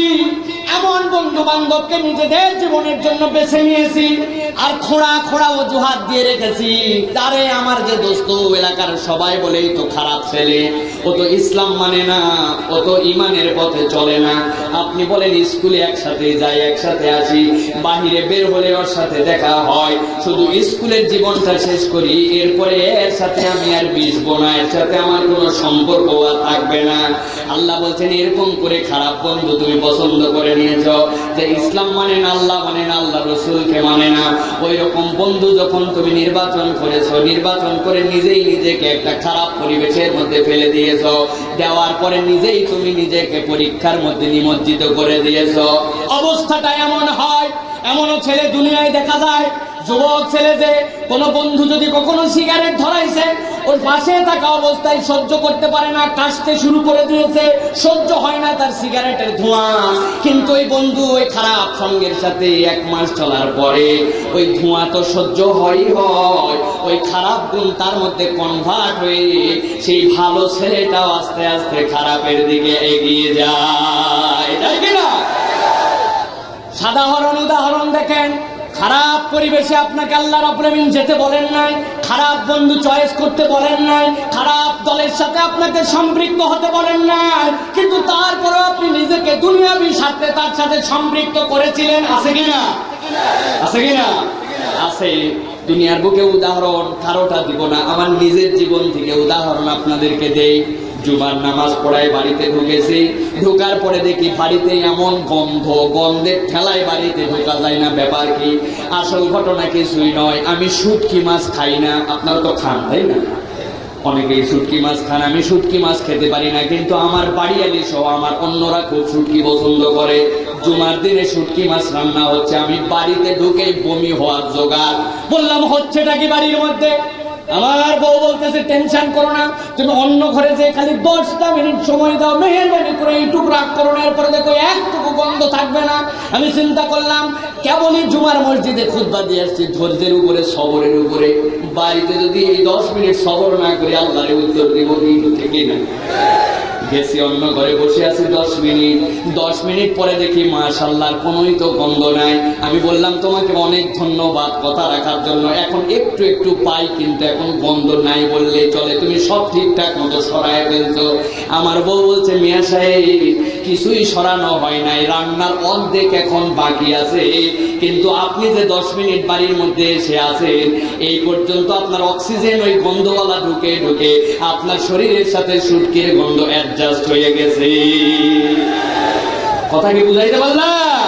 এমন বন্ধু বান্ধবকে নিজেদের জীবনের জন্য বেছে নিয়েছি, আর খোঁড়া খোঁড়া অজুহাত দিয়ে রেখেছি। তারে আমার যে দোস্ত, এলাকার সবাই বলেই তো খারাপ ছেলে, ও তো ইসলাম মানে না, ও তো ইমানের পথে চলে না। আপনি বলেন স্কুলে একসাথে যাই, একসাথে আসি, বাহিরে বের হলে ওর সাথে দেখা হয়, শুধু স্কুলের জীবনটা শেষ করি, এরপরে এর সাথে আমি আর মিশবো না, এর সাথে আমার কোনো সম্পর্ক আর থাকবে না। আল্লাহ বলছেন, এরকম করে খারাপ বন্ধু তুমি পছন্দ করে নিয়েছ, যে ইসলাম মানে না, আল্লাহ মানে না, আল্লাহ রসুলকে মানে না। ওই রকম বন্ধু যখন তুমি নির্বাচন করেছো, নির্বাচন করে নিজেই নিজেকে একটা খারাপ পরিবেশের মধ্যে ফেলে দিয়েছ, দেওয়ার পরে নিজেই তুমি নিজেকে পরীক্ষার মধ্যে নিমজ্জিত করে দিয়েছ। অবস্থাটা এমন হয়, এমনও ছেলে দুনিয়ায় দেখা যায়, যুবক ছেলে যে কোনো বন্ধু যদি কখনো সিগারেট ধরাইছে, ওর পাশে থাকা অবস্থায় সহ্য করতে পারে না, কাশতে শুরু করে দিয়েছে, সহ্য হয় না তার সিগারেটের ধোঁয়া। কিন্তু ওই বন্ধু ওই খারাপ সঙ্গের সাথে 1 মাস চলার পরে ওই ধোঁয়া তো সহ্য হয়, ওই খারাপ গুণ তার মধ্যে কনভার্ট হয়ে সেই ভালো ছেলেটাও আস্তে আস্তে খারাপের দিকে এগিয়ে যায়, তাই কিনা? সাধারণ উদাহরণ দেখেন, খারাপ পরিবেশে আপনাকে আল্লাহ রাব্বুল আমিন যেতে বলেন নাই, খারাপ বন্ধু চয়েস করতে বলেন নাই, খারাপ দলের সাথে আপনাকে সম্পৃক্ত হতে বলেন নাই, কিন্তু তারপরেও আপনি নিজেকে দুনিয়াবি স্বার্থে তার সাথে সম্পৃক্ত করেছিলেন। আছে কিনা? আছে কিনা? আছে। দুনিয়ার বুকে উদাহরণ কারোটা দিব না, আমার নিজের জীবন থেকে উদাহরণ আপনাদেরকে দেই। জুমার নামাজ পড়ায় বাড়িতে ঢুকেছি, ঢোকার পরে দেখি বাড়িতে এমন গন্ধ, গন্ধের ঠেলায় বাড়িতে ঢোকা যায় না। ব্যাপার কি? আসল ঘটনা কিছুই নয়, আমি শুটকি মাছ খাই না। আপনারা তো খান, তাই না? অনেকেই শুটকি মাছ খান, আমি শুটকি মাছ খেতে পারি না, কিন্তু আমার বাড়িয়ালি সহ আমার অন্যরা খুব শুটকি পছন্দ করে। জুমার দিনে শুটকি মাছ রান্না হচ্ছে, আমি বাড়িতে ঢুকে বমি হওয়ার জোগাড়। বললাম, হচ্ছেটা কি বাড়ির মধ্যে? আমার বউ বলতেছে, টেনশন করো না, তুমি অন্য ঘরে যে খালি 10টা মিনিট সময় দাও, মেহেরবানি করে এইটুকু রাগ করো না, এরপরে দেখো একটুকু গন্ধ থাকবে না। আমি চিন্তা করলাম, কেবলই জুমার মসজিদে খুতবা দিয়ে আসছি, ধৈর্যের উপরে, সবরের উপরে। বাড়িতে যদি এই 10 মিনিট সবর না করি, আল্লাহরে উত্তর দিব ঠিক না? গেছি অন্য ঘরে বসে আছি 10 মিনিট পরে দেখি মাশাআল্লাহ কোনোই তো গন্ধ নাই। আমি বললাম, তোমাকে অনেক ধন্যবাদ কথা রাখার জন্য, এখন একটু একটু পাই কিন্তু এখন গন্ধ নাই বললে চলে, তুমি সব ঠিকঠাক মতো সরায় ফেলছো। আমার বউ বলছে, মিয়া সাহেব কিছুই সরানো হয় নাই, রান্নার অর্ধেক এখন বাকি আছে, কিন্তু আপনি যে 10 মিনিট বাড়ির মধ্যে এসে আছেন, এই পর্যন্ত আপনার অক্সিজেন ওই গন্ধওয়ালা ঢুকে ঢুকে আপনার শরীরের সাথে সুটকির গন্ধ অ্যাডজাস্ট হয়ে গেছে। কথা কি বুঝাইতে পারলাম?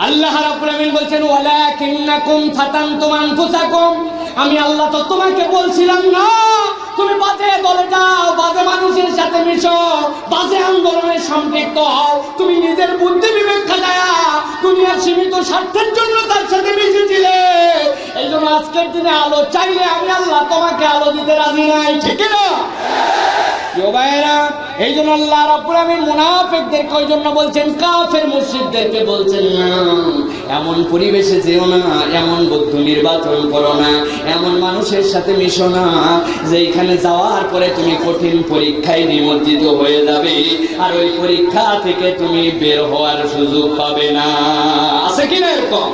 আল্লাহ রাব্বুল আমিন বলছেন ওয়ালাকিন্নাকুম ফাতানতুম আনফুসাকুম, আমি আল্লাহ তো তোমাকে বলছিলাম না তুমি বাজে দলে যাও, বাজে মানুষের সাথে মিশো, বাজে আন্দোলনে সম্পৃক্ত হও। তুমি নিজের বুদ্ধি বিবেক খাটায়া দুনিয়ার সীমিত স্বার্থের জন্য তার সাথে মিশেছিলে। এই জন্য আজকের দিনে আলো চাইলে আমি আল্লাহ তোমাকে আলো দিতে রাজি নাই, ঠিক না? এই জন্য আল্লাহ রাব্বুল আমিন মুনাফিকদেরকে ওই জন্য বলছেন, কাফের মুশরিকদেরকে বলছেন না এমন পরিবেশে যেও না, এমন বন্ধু নির্বাচন করো না, এমন মানুষের সাথে মিশো না যেখানে যাওয়ার পরে তুমি কঠিন পরীক্ষায় নিমজ্জিত হয়ে যাবে, আর ওই পরীক্ষা থেকে তুমি বের হওয়ার সুযোগ পাবে না। আছে কিনা এরকম?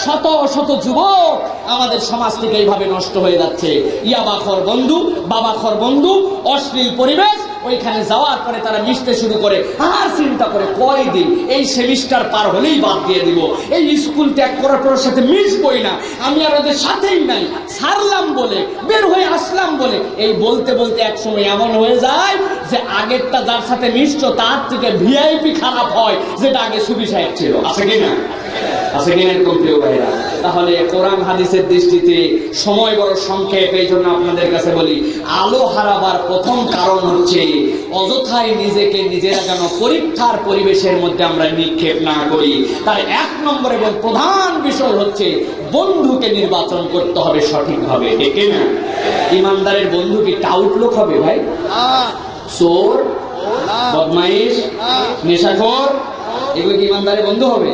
শত শত যুবক আমাদের সমাজ থেকে এইভাবে নষ্ট হয়ে যাচ্ছে। ইয়াবাখর বন্ধু, বাবাখর বন্ধু, অশ্লীল পরিবেশ, ওইখানে যাওয়ার পরে তারা মিশতে শুরু করে। আর চিন্তা করে কয়দিন এই সেমিস্টার পার হলেই বাদ দিয়ে দিব, এই স্কুল ত্যাগ করার পর সাথে মিশবই না, আমি আর ওদের সাথেই নাই, ছাড়লাম বলে, বের হয়ে আসলাম বলে। এই বলতে বলতে এক সময় এমন হয়ে যায় যে আগেরটা যার সাথে মিশছো তার থেকে ভিআইপি খারাপ হয় যেটা আগে সুবি সাহেব ছিল। আছে কিনা? আছে কিনা এরকম প্রিয় ভাইরা? তাহলে কোরআন হাদিসের দৃষ্টিতে সময় বড় সংক্ষেপ, এই জন্য আপনাদের কাছে বলি, আলো হারাবার প্রথম কারণ হচ্ছে অযথায় নিজেকে নিজেরা যেন পরীক্ষার পরিবেশের মধ্যে আমরা নিক্ষেপ না করি। তার 1 নম্বর এবং প্রধান বিষয় হচ্ছে বন্ধুকে নির্বাচন করতে হবে সঠিকভাবে, ঠিক না? ইমানদারের বন্ধু কি টাউট লোক হবে ভাই? চোর, বদমাইশ, নেশাখোর, এগুলো কি ইমানদারের বন্ধু হবে?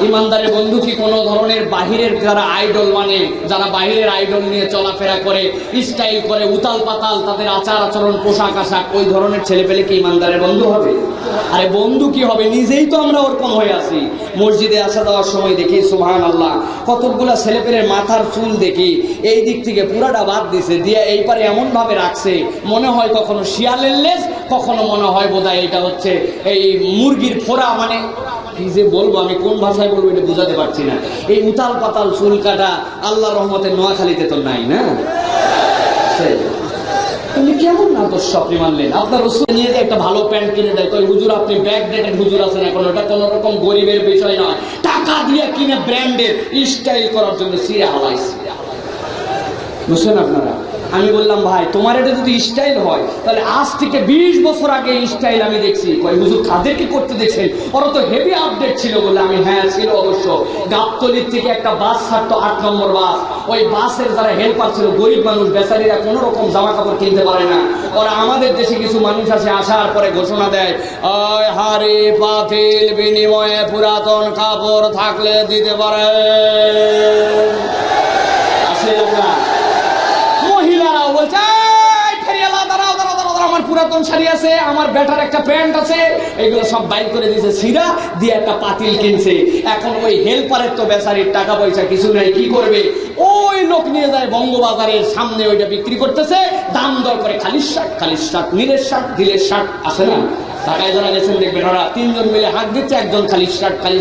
ইমানদারের বন্ধু কি কোনো ধরনের বাহিরের যারা আইডল, মানে যারা বাহিরের আইডল নিয়ে চলাফেরা করে, স্টাইল করে, উতাল পাতাল তাদের আচার আচরণ, পোশাক আশাক, ওই ধরনের ছেলেপেলে কি ইমানদারের বন্ধু হবে? আরে বন্ধু কি হবে? নিজেই তো আমরা ওরকম হয়ে আছি। মসজিদে আসা যাওয়ার সময় দেখি সুবহানাল্লাহ কতগুলা ছেলেপেলের মাথার চুল দেখি এই দিক থেকে পুরাটা বাদ দিছে, দিয়ে এই পারে এমন ভাবে রাখছে মনে হয় কখনো শিয়ালের লেজ, কখনো মনে হয় বোধহয় এটা হচ্ছে এই মুরগির ফোড়া। মানে কি যে বলবো, আমি কোন ভাষায় বলবো এটা বুঝাতে পারছি না। এই উতাল পাতাল চুল কাটা আল্লাহ রহমতে নোয়াখালীতে তো নাই না? তুমি কেমন না তো স্বপ্নে মানলেন? আপনার রসুল নিয়ে যে একটা ভালো প্যান্ট কিনে দেয়, তো হুজুর আপনি ব্যাক ডেটেড হুজুর আছেন এখন, ওটা কোন রকম গরিবের বিষয় নয়, টাকা দিয়ে কিনে ব্র্যান্ডের স্টাইল করার জন্য সিরা হালাইছে। বুঝছেন আপনারা? আমি বললাম ভাই তোমার এটা যদি স্টাইল হয় তাহলে আজ থেকে 20 বছর আগে স্টাইল আমি দেখছি। কয় হুজুর কাদেরকে করতে দেখছেন? ওরা তো হেভি আপডেট ছিল বলে। আমি হ্যাঁ ছিল অবশ্য। গাবতলির থেকে একটা বাস ছাড়তো, 8 নম্বর বাস, ওই বাসের যারা হেল্পার ছিল গরিব মানুষ, বেচারীরা কোন রকম জামা কাপড় কিনতে পারে না, ওরা আমাদের দেশে কিছু মানুষ আসে, আসার পরে ঘোষণা দেয় ওই হাড়ি পাতিল বিনিময়ে পুরাতন কাপড় থাকলে দিতে পারে। আসে না? মহিলারাও বলছে আমার পুরাতন শাড়ি আছে, আমার বেটার একটা প্যান্ট আছে, এগুলো সব বাইর করে দিয়েছে, সিরা দিয়ে একটা পাতিল কিনছে। এখন ওই হেল্পারের তো বেচারির টাকা পয়সা কিছু নাই, কি করবে? ওই লোক নিয়ে যায় বঙ্গবাজারের সামনে, ওইটা বিক্রি করতেছে, দাম দর করে খালির শার্ট, নীলের শার্ট, দিলের শার্ট, আছে না? ঢাকায় যারা গেছেন দেখবেন ওরা 3 জন মিলে হাত দিচ্ছে, একজন খালির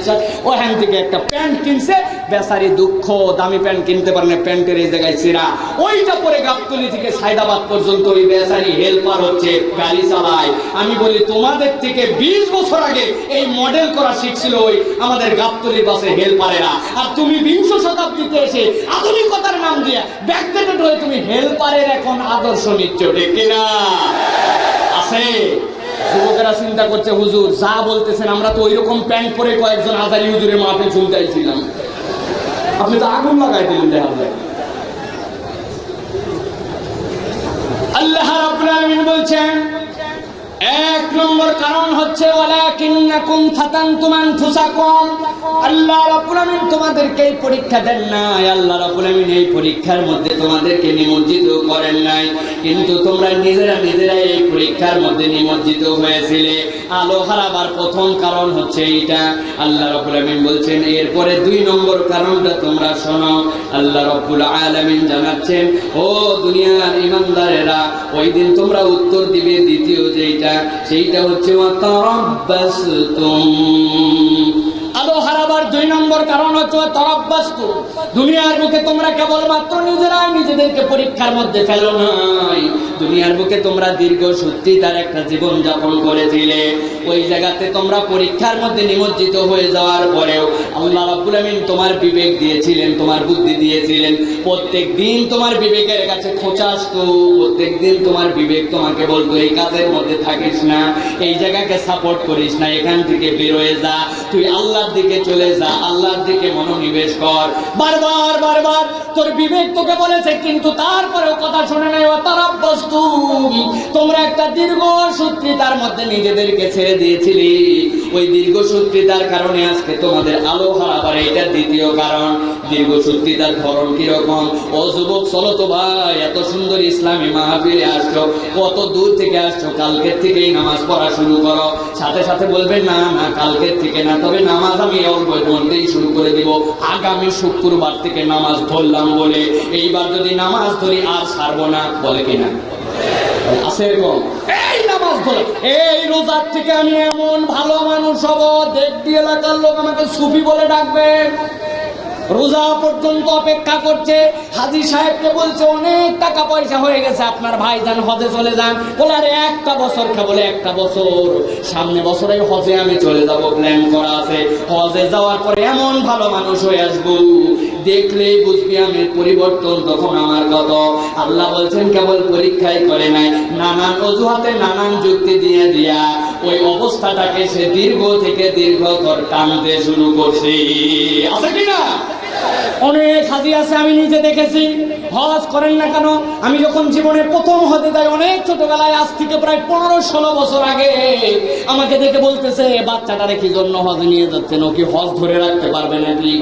শার্ট, ওখান থেকে একটা প্যান্ট কিনছে, বেচারি দুঃখ, দামি প্যান্ট কিনতে পারে না, প্যান্টের এই জায়গায় ছিঁড়া। ওইটা পরে গাবতলী থেকে সায়দাবাদ পর্যন্ত ওই বেচারি হেল্পার হচ্ছে, গাড়ি চালায়। আমি বলি তোমাদের থেকে 20 বছর আগে এই মডেল করা শিখছিল ওই আমাদের গাবতলীর বাসে হেল্পারেরা, আর তুমি 20 শতাব্দীতে এসে আধুনিকতার নাম দিয়ে ব্যাকডেটেড হয়ে তুমি হেল্পারের এখন আদর্শ নিচ্ছ, ঠিক কিনা? আছে যুবকেরা চিন্তা করছে হুজুর যা বলতেছেন আমরা তো ওইরকম প্যান্ট পরে কয়েকজন আজারি হুজুরের মাঠে ঝুলতেছিলাম, আপনি তো আগুন লাগাই দিলেন। দেখা যায় আল্লাহ রাব্বুল আলামিন বলছেন 1 নম্বর কারণ হচ্ছে ওয়ালাকিন্নাকুম ফাতানতুম আনফুসাকুম। আল্লাহ রাব্বুল আলামিন তোমাদেরকে এই পরীক্ষা দেন নাই, আল্লাহ রাব্বুল আলামিন এই পরীক্ষার মধ্যে তোমাদেরকে নিমজ্জিত করেন নাই, কিন্তু তোমরা নিজেরা এই পরীক্ষার মধ্যে নিমজ্জিত হয়েছিলে। আলো হারাবার প্রথম কারণ হচ্ছে এইটা। আল্লাহ রাব্বুল আলামিন বলছেন এরপরে 2 নম্বর কারণটা তোমরা শোনো। আল্লাহ রাব্বুল আলামিন জানাচ্ছেন ও দুনিয়ার ঈমানদারেরা, ওই দিন তোমরা উত্তর দিবে দ্বিতীয় যেটা সেইটা হচ্ছে ওয়াতারাব্বাসতুম। আলো হারাবার 2 নম্বর কারণ হচ্ছে তারাব্বাসতু, দুনিয়ার বুকে তোমরা কেবলমাত্র নিজেরাই নিজেদেরকে পরীক্ষার মধ্যে ফেলো নাই, দুনিয়ার বুকে তোমরা দীর্ঘ সত্যিকার একটা জীবন যাপন করেছিলে। ওই জায়গাতে তোমরা পরীক্ষার মধ্যে নিমজ্জিত হয়ে যাওয়ার পরেও আল্লাহ রাব্বুল আমিন তোমার বিবেক দিয়েছিলেন, তোমার বুদ্ধি দিয়েছিলেন। প্রত্যেক দিন তোমার বিবেকের কাছে খোঁচা আসতো, প্রত্যেক দিন তোমার বিবেক তোমাকে বলতো এই কাজের মধ্যে থাকিস না, এই জায়গাকে সাপোর্ট করিস না, এখান থেকে বের হয়ে যা, তুই আল্লাহর দিকে চলে যা, আল্লাহর দিকে মনোনিবেশ কর। বারবার বারবার তোর বিবেক তোকে বলেছে, কিন্তু তারপরেও কথা শুনে নাই। ওয়াতারাব্বাসতু, তোমরা একটা দীর্ঘ সূত্রিতার মধ্যে নিজেদেরকে ছেড়ে দিয়েছিলি। ওই দীর্ঘ সূত্রিতার কারণে আজকে তোমাদের আলো হারাবার এটা দ্বিতীয় কারণ। দীর্ঘ সূত্রিতার ধরন কিরকম? ও যুবক, চলো তো ভাই, এত সুন্দর ইসলামী মাহফিলে আসছো, কত দূর থেকে আসছো, কালকের থেকেই নামাজ পড়া শুরু করো। সাথে সাথে বলবেন না না কালকের থেকে না, তবে নামাজ আমি অল্পের মধ্যেই শুরু করে দিব, আগামী শুক্রবার থেকে নামাজ ধরলাম বলে এইবার যদি নামাজ ধরি আর ছাড়বো না, বলে কিনা? আছে এরকম? এই নামাজ ধরে, এই রোজার থেকে আমি এমন ভালো মানুষ হব, দেখবি এলাকার লোক আমাকে সুফি বলে ডাকবে। রোজা পর্যন্ত অপেক্ষা করছে, হাজী সাহেবকে বলছে অনেক টাকা পয়সা হয়ে গেছে, আপনার ভাইজান হজে চলে যান। বলে আরে একটা বছর খা, বলে একটা বছর, সামনে বছরে হজে আমি চলে যাব, প্ল্যান করা আছে। হজে যাওয়ার পরে এমন ভালো মানুষ হয়ে আসবো, দেখলেই বুঝবি আমি পরিবর্তন তখন আমার কত। আল্লাহ বলছেন কেবল পরীক্ষাই করে নাই, নানান অজুহাতে নানান যুক্তি দিয়ে দিয়া ওই অবস্থাটাকে সে দীর্ঘ থেকে দীর্ঘতর টানতে শুরু করছে। আছে কিনা? অনেক হাজি আছে, আমি নিজে দেখেছি, হজ করেন না কেন? আমি যখন জীবনে প্রথম হজে যাই অনেক ছোটবেলায়, আজ থেকে প্রায় 15-16 বছর আগে, আমাকে দেখে বলতেছে বাচ্চাটারে কি জন্য হজে নিয়ে যাচ্ছেন, ও কি হজ ধরে রাখতে পারবে নাকি?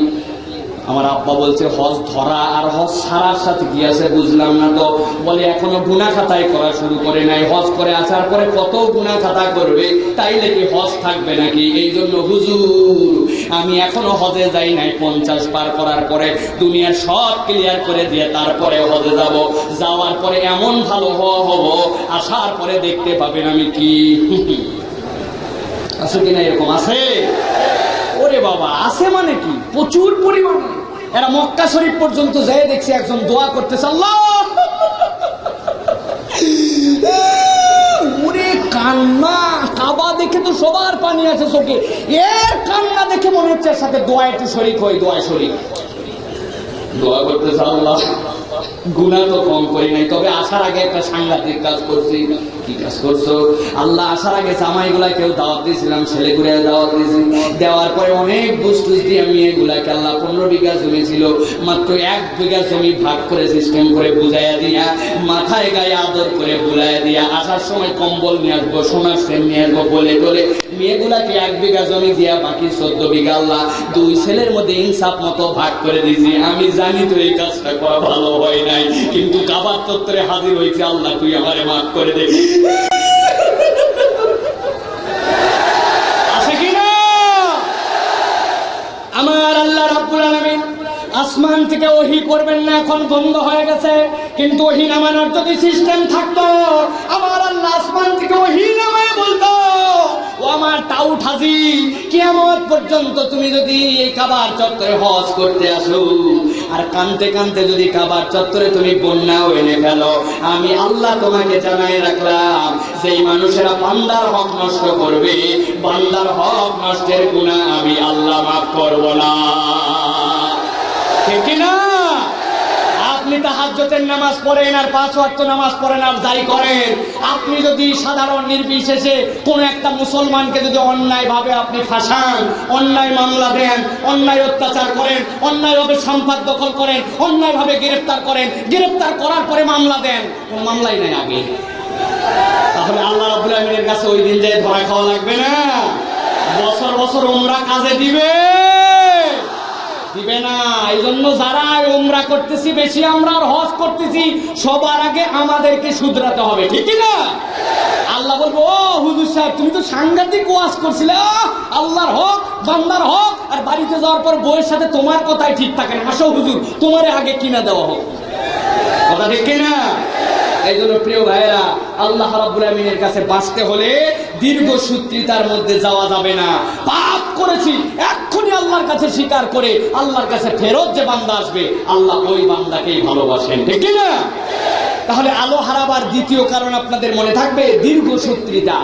আমার আব্বা বলছে হজ ধরা আর হজ ছাড়ার সাথে কি আছে বুঝলাম না তো। বলে এখনো গুনাহ খাতায় করা শুরু করে নাই, হজ করে আসার পরে কত গুনাহ খাতা করবে, তাইলে কি হজ থাকবে নাকি? এই জন্য হুজুর আমি এখনো হজে যাই নাই, 50 পার করার পরে দুনিয়ার সব ক্লিয়ার করে দিয়ে তারপরে হজে যাব। যাওয়ার পরে এমন ভালো হব, আসার পরে দেখতে পাবেন আমি কি। আছে কিনা এরকম? আছে? ওরে বাবা, আছে মানে কি, প্রচুর পরিমাণে। এরা মক্কা শরীফ পর্যন্ত যেয়ে দেখছি একজন দোয়া করতেছে, আল্লাহ, ওরে কান্না, কাবা দেখে তো সবার পানি আছে চোখে, এর কান্না দেখে মনে হচ্ছে এর সাথে দোয়া একটু শরীক হয়, দোয়া শরীক, দোয়া করতেছে আল্লাহ গুনাহ তো কম করি নাই, তবে আসার আগে একটা সাংঘাতিক কাজ করছি। কি কাজ করছো? আল্লাহ আসার আগে জামাইগুলা কেউ দাওয়াত দিয়েছিলাম, ছেলেগুলা দাওয়াত দিয়েছি, দেওয়ার পরে অনেক বুঝটুস দিয়ে আমি এগুলাকে, আল্লাহ 15 বিঘা জমি ছিল, মাত্র 1 বিঘা জমি ভাগ করে সিস্টেম করে বুঝাইয়া দিয়া, মাথায় গায়ে আদর করে বুলাইয়া দিয়া, আসার সময় কম্বল নিয়ে আসবো, সোনার সেন নিয়ে আসবো বলে করে মেয়েগুলাকে 1 বিঘা জমি দিয়া বাকি 14 বিঘা আল্লাহ 2 ছেলের মধ্যে ইনসাফ মতো ভাগ করে দিয়েছি। আমি জানি তো এই কাজটা করা ভালো হয় নাই, কিন্তু কাবার চত্বরে হাজির হয়েছে, আল্লাহ তুই আমারে মাফ করে দে। আছে কিনা? আমার আল্লাহ রাব্বুল আলামিন আসমান থেকে ওহী করবেন না, এখন বন্ধ হয়ে গেছে, কিন্তু ওহী নামানোর যদি সিস্টেম থাকতো, আমার আল্লাহ আসমান থেকে ওহী নামায় বলতো, ও আমার টাউট হাজি, কিয়ামত পর্যন্ত তুমি যদি এই কাবার চত্বরে হজ করতে আসো আর কানতে কানতে যদি কাবার চত্বরে তুমি বন্যাও এনে ফেলো, আমি আল্লাহ তোমাকে জানাই রাখলাম, সেই মানুষেরা বান্দার হক নষ্ট করবে, বান্দার হক নষ্টের গুনাহ আমি আল্লাহ মাফ করব না। ঠিক না? আপনি তাহাজ্জুদের নামাজ পড়েন আর 5 ওয়াক্ত নামাজ পড়েন আর যাই করেন, আপনি যদি সাধারণ নির্বিশেষে কোন একটা মুসলমানকে যদি অন্যায় ভাবে আপনি ফাঁসান, অন্যায় মামলা দেন, অন্যায় অত্যাচার করেন, অন্যায় ভাবে সম্পদ দখল করেন, অন্যায় ভাবে গ্রেফতার করেন, গ্রেফতার করার পরে মামলা দেন, কোন মামলাই নাই আগে, তাহলে আল্লাহ রাব্বুল আমিনের কাছে ওই দিন যায় ধরা খাওয়া লাগবে না? বছর বছর উমরা কাজে দিবে না? এই জন্য যারা উমরা করতেছি বেশি, আমরা আর হজ করতেছি, সবার আগে আমাদেরকে শুধরাতে হবে, ঠিক না? আল্লাহ বলবো, ও হুজুর সাহেব তুমি তো সাংঘাতিক ওয়াজ করছিলে, আল্লাহর হক বান্দার হক, আর বাড়িতে যাওয়ার পর বউয়ের সাথে তোমার কথাই ঠিক থাকে না, আসো হুজুর তোমারে আগে কিনা দেওয়া হোক, কথা ঠিক কিনা? এই জন্য প্রিয় ভাইয়েরা, আল্লাহ রাব্বুল আমিনের কাছে বাঁচতে হলে দীর্ঘসূত্রিতার মধ্যে যাওয়া যাবে না। পাপ করেছি এক্ষুনি আল্লাহর কাছে স্বীকার করে আল্লাহর কাছে ফেরত যে বান্দা আসবে, আল্লাহ ওই বান্দাকেই ভালোবাসেন, ঠিক না? তাহলে আলো হারাবার দ্বিতীয় কারণ আপনাদের মনে থাকবে দীর্ঘসূত্রিতা।